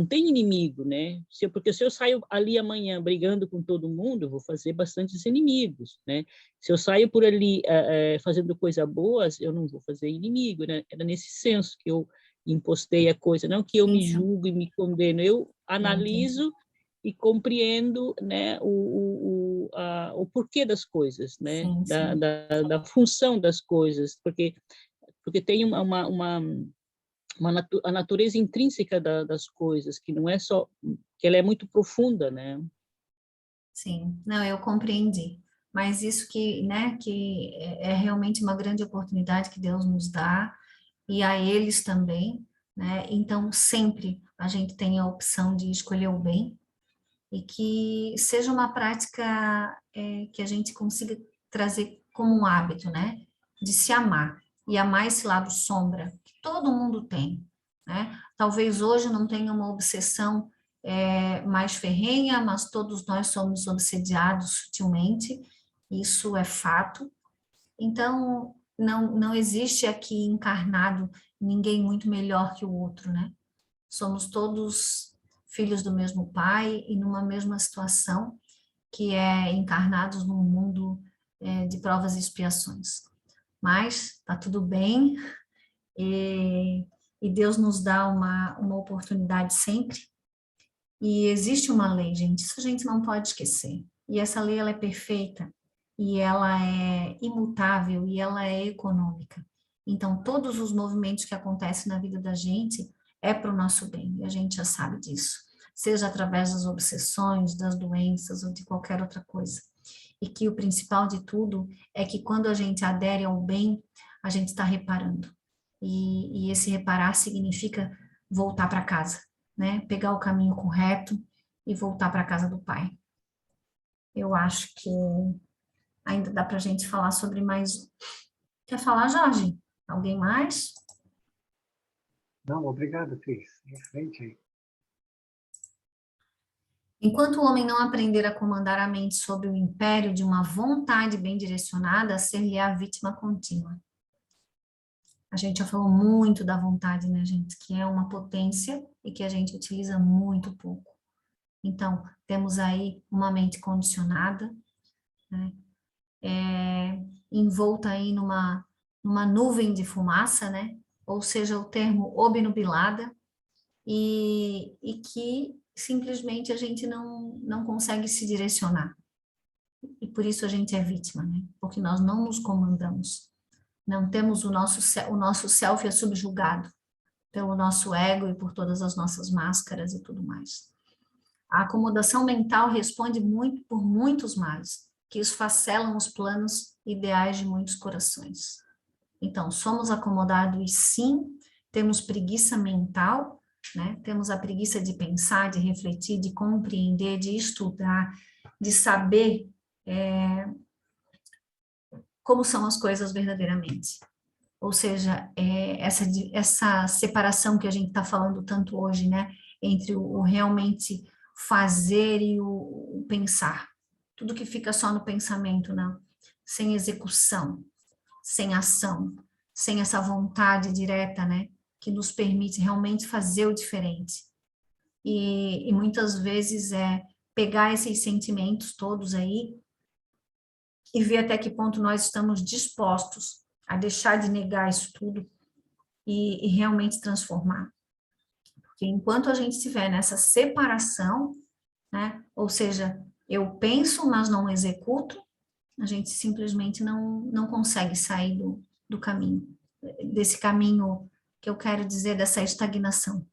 tem inimigo, né? Porque se eu saio ali amanhã brigando com todo mundo, eu vou fazer bastantes inimigos, né? Se eu saio por ali fazendo coisas boas, eu não vou fazer inimigo, né? Era nesse senso que eu impostei a coisa, não que eu Sim, me sim, julgo e me condeno, eu eu entendi. analiso e compreendo, né, o porquê das coisas, né? Sim, sim. Da função das coisas, porque tem a natureza intrínseca das coisas, que não é só, que ela é muito profunda, né? Sim, não, eu compreendi. Mas isso que, né, que é realmente uma grande oportunidade que Deus nos dá, e a eles também, né? Então, sempre a gente tem a opção de escolher o bem, e que seja uma prática que a gente consiga trazer como um hábito, né? De se amar, e amar esse lado sombra, que todo mundo tem, né? Talvez hoje não tenha uma obsessão mais ferrenha, mas todos nós somos obsediados sutilmente, isso é fato. Então, não existe aqui encarnado ninguém muito melhor que o outro, né? Somos todos filhos do mesmo pai e numa mesma situação, que é encarnados num mundo de provas e expiações. Mas tá tudo bem, e Deus nos dá uma oportunidade sempre. E existe uma lei, gente, isso a gente não pode esquecer. E essa lei, ela é perfeita, e ela é imutável, e ela é econômica. Então, todos os movimentos que acontecem na vida da gente é para o nosso bem, e a gente já sabe disso. Seja através das obsessões, das doenças, ou de qualquer outra coisa. E que o principal de tudo é que quando a gente adere ao bem, a gente está reparando. E esse reparar significa voltar para casa, né? Pegar o caminho correto e voltar para a casa do Pai. Eu acho que ainda dá para a gente falar sobre mais. Quer falar, Jorge? Alguém mais? Não, obrigado, Cris. Em frente aí. Enquanto o homem não aprender a comandar a mente sob o império de uma vontade bem direcionada, ser-lhe-á vítima contínua. A gente já falou muito da vontade, né, gente? Que é uma potência e que a gente utiliza muito pouco. Então, temos aí uma mente condicionada, né? Envolta aí numa nuvem de fumaça, né? Ou seja, o termo obnubilada, e que simplesmente a gente não consegue se direcionar. E por isso a gente é vítima, né? Porque nós não nos comandamos. Não temos o nosso self é subjugado pelo nosso ego e por todas as nossas máscaras e tudo mais. A acomodação mental responde muito por muitos males, que esfacelam os planos ideais de muitos corações. Então, somos acomodados e sim, temos preguiça mental, né? Temos a preguiça de pensar, de refletir, de compreender, de estudar, de saber como são as coisas verdadeiramente. Ou seja, essa separação que a gente está falando tanto hoje, né? Entre o realmente fazer e o pensar. Tudo que fica só no pensamento, né? Sem execução, sem ação, sem essa vontade direta, né? Que nos permite realmente fazer o diferente. E muitas vezes pegar esses sentimentos todos aí e ver até que ponto nós estamos dispostos a deixar de negar isso tudo e realmente transformar. Porque enquanto a gente estiver nessa separação, né? Ou seja, eu penso, mas não executo, a gente simplesmente não consegue sair do caminho, desse caminho que eu quero dizer, dessa estagnação.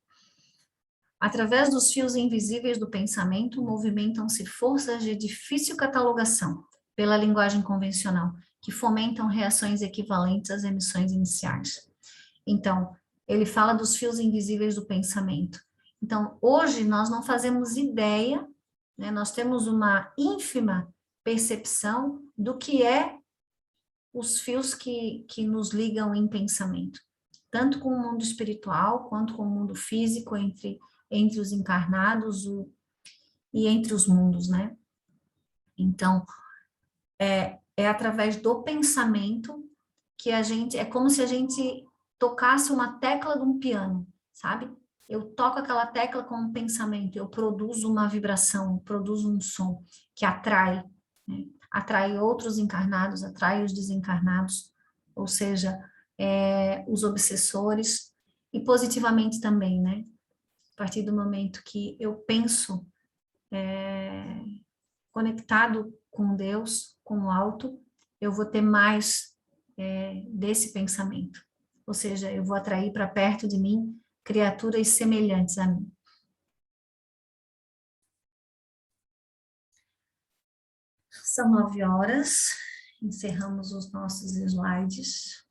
Através dos fios invisíveis do pensamento, movimentam-se forças de difícil catalogação, pela linguagem convencional, que fomentam reações equivalentes às emissões iniciais. Então, ele fala dos fios invisíveis do pensamento. Então, hoje nós não fazemos ideia, né, nós temos uma ínfima percepção do que é os fios que nos ligam em pensamento, tanto com o mundo espiritual, quanto com o mundo físico, entre os encarnados e entre os mundos, né? Então, é através do pensamento que a gente, é como se a gente tocasse uma tecla de um piano, sabe? Eu toco aquela tecla com um pensamento, eu produzo uma vibração, produzo um som que atrai, né? Atrai outros encarnados, atrai os desencarnados, ou seja, os obsessores, e positivamente também, né? A partir do momento que eu penso conectado com Deus, com o alto, eu vou ter mais desse pensamento. Ou seja, eu vou atrair para perto de mim criaturas semelhantes a mim. São 9h, encerramos os nossos slides.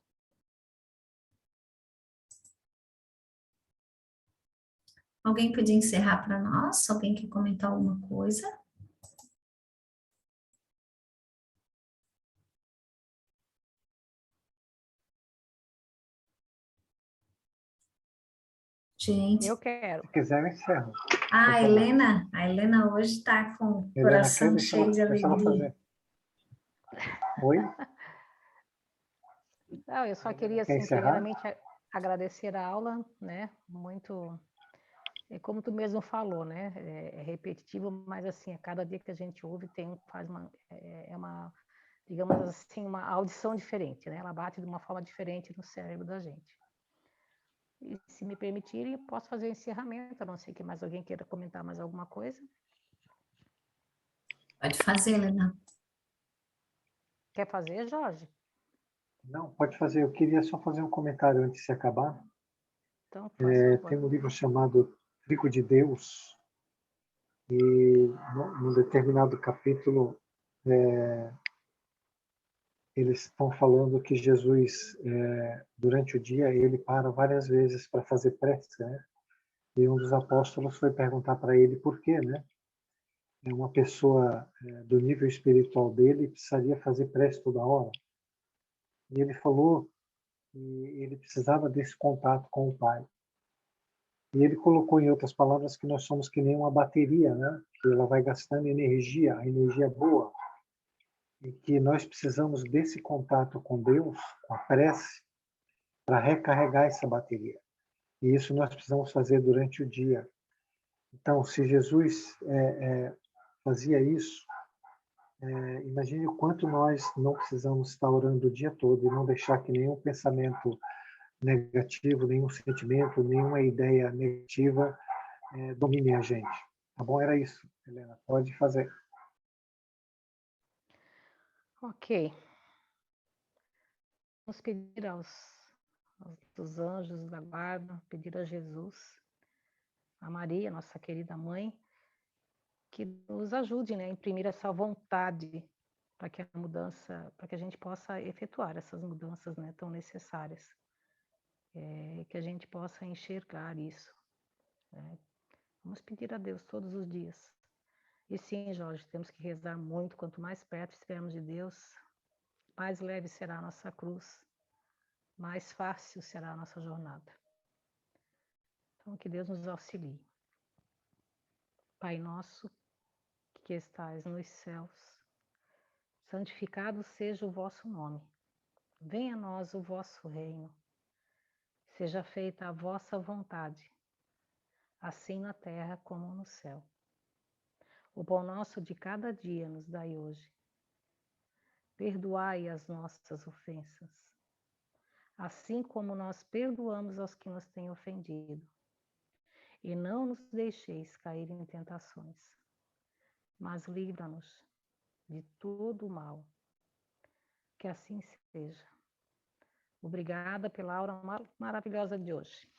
Alguém podia encerrar para nós? Alguém quer comentar alguma coisa? Gente. Eu quero. Se quiser, eu encerro. A Helena hoje está com o coração cheio de alegria. Oi? Não, eu só queria, assim, primeiramente, agradecer a aula, né? Muito, como tu mesmo falou, né? É repetitivo, mas, assim, a cada dia que a gente ouve, faz uma, digamos assim, uma audição diferente, né? Ela bate de uma forma diferente no cérebro da gente. E, se me permitirem, eu posso fazer o encerramento, a não ser que mais alguém queira comentar mais alguma coisa. Pode fazer, Helena. Quer fazer, Jorge? Não, pode fazer. Eu queria só fazer um comentário antes de acabar. Então, tem um livro chamado Trigo de Deus, e num determinado capítulo eles estão falando que Jesus, durante o dia, ele para várias vezes para fazer prece, né? E um dos apóstolos foi perguntar para ele por quê, né? Uma pessoa do nível espiritual dele precisaria fazer prece toda hora. E ele falou que ele precisava desse contato com o Pai. E ele colocou, em outras palavras, que nós somos que nem uma bateria, né? Que ela vai gastando energia, a energia boa. E que nós precisamos desse contato com Deus, com a prece, para recarregar essa bateria. E isso nós precisamos fazer durante o dia. Então, se Jesus fazia isso, imagine o quanto nós não precisamos estar orando o dia todo e não deixar que nenhum pensamento negativo, nenhum sentimento, nenhuma ideia negativa domine a gente. Tá bom? Era isso, Helena. Pode fazer. Ok. Vamos pedir aos anjos da guarda, pedir a Jesus, a Maria, nossa querida mãe, que nos ajude, né, a imprimir essa vontade para que a mudança, para que a gente possa efetuar essas mudanças, né, tão necessárias, que a gente possa enxergar isso, né? Vamos pedir a Deus todos os dias. E sim, Jorge, temos que rezar muito. Quanto mais perto estivermos de Deus, mais leve será a nossa cruz, mais fácil será a nossa jornada. Então, que Deus nos auxilie. Pai nosso, que estais nos céus, santificado seja o vosso nome. Venha a nós o vosso reino. Seja feita a vossa vontade, assim na terra como no céu. O pão nosso de cada dia nos dai hoje. Perdoai as nossas ofensas, assim como nós perdoamos aos que nos têm ofendido. E não nos deixeis cair em tentações, mas livra-nos de todo o mal. Que assim seja. Obrigada pela aula maravilhosa de hoje.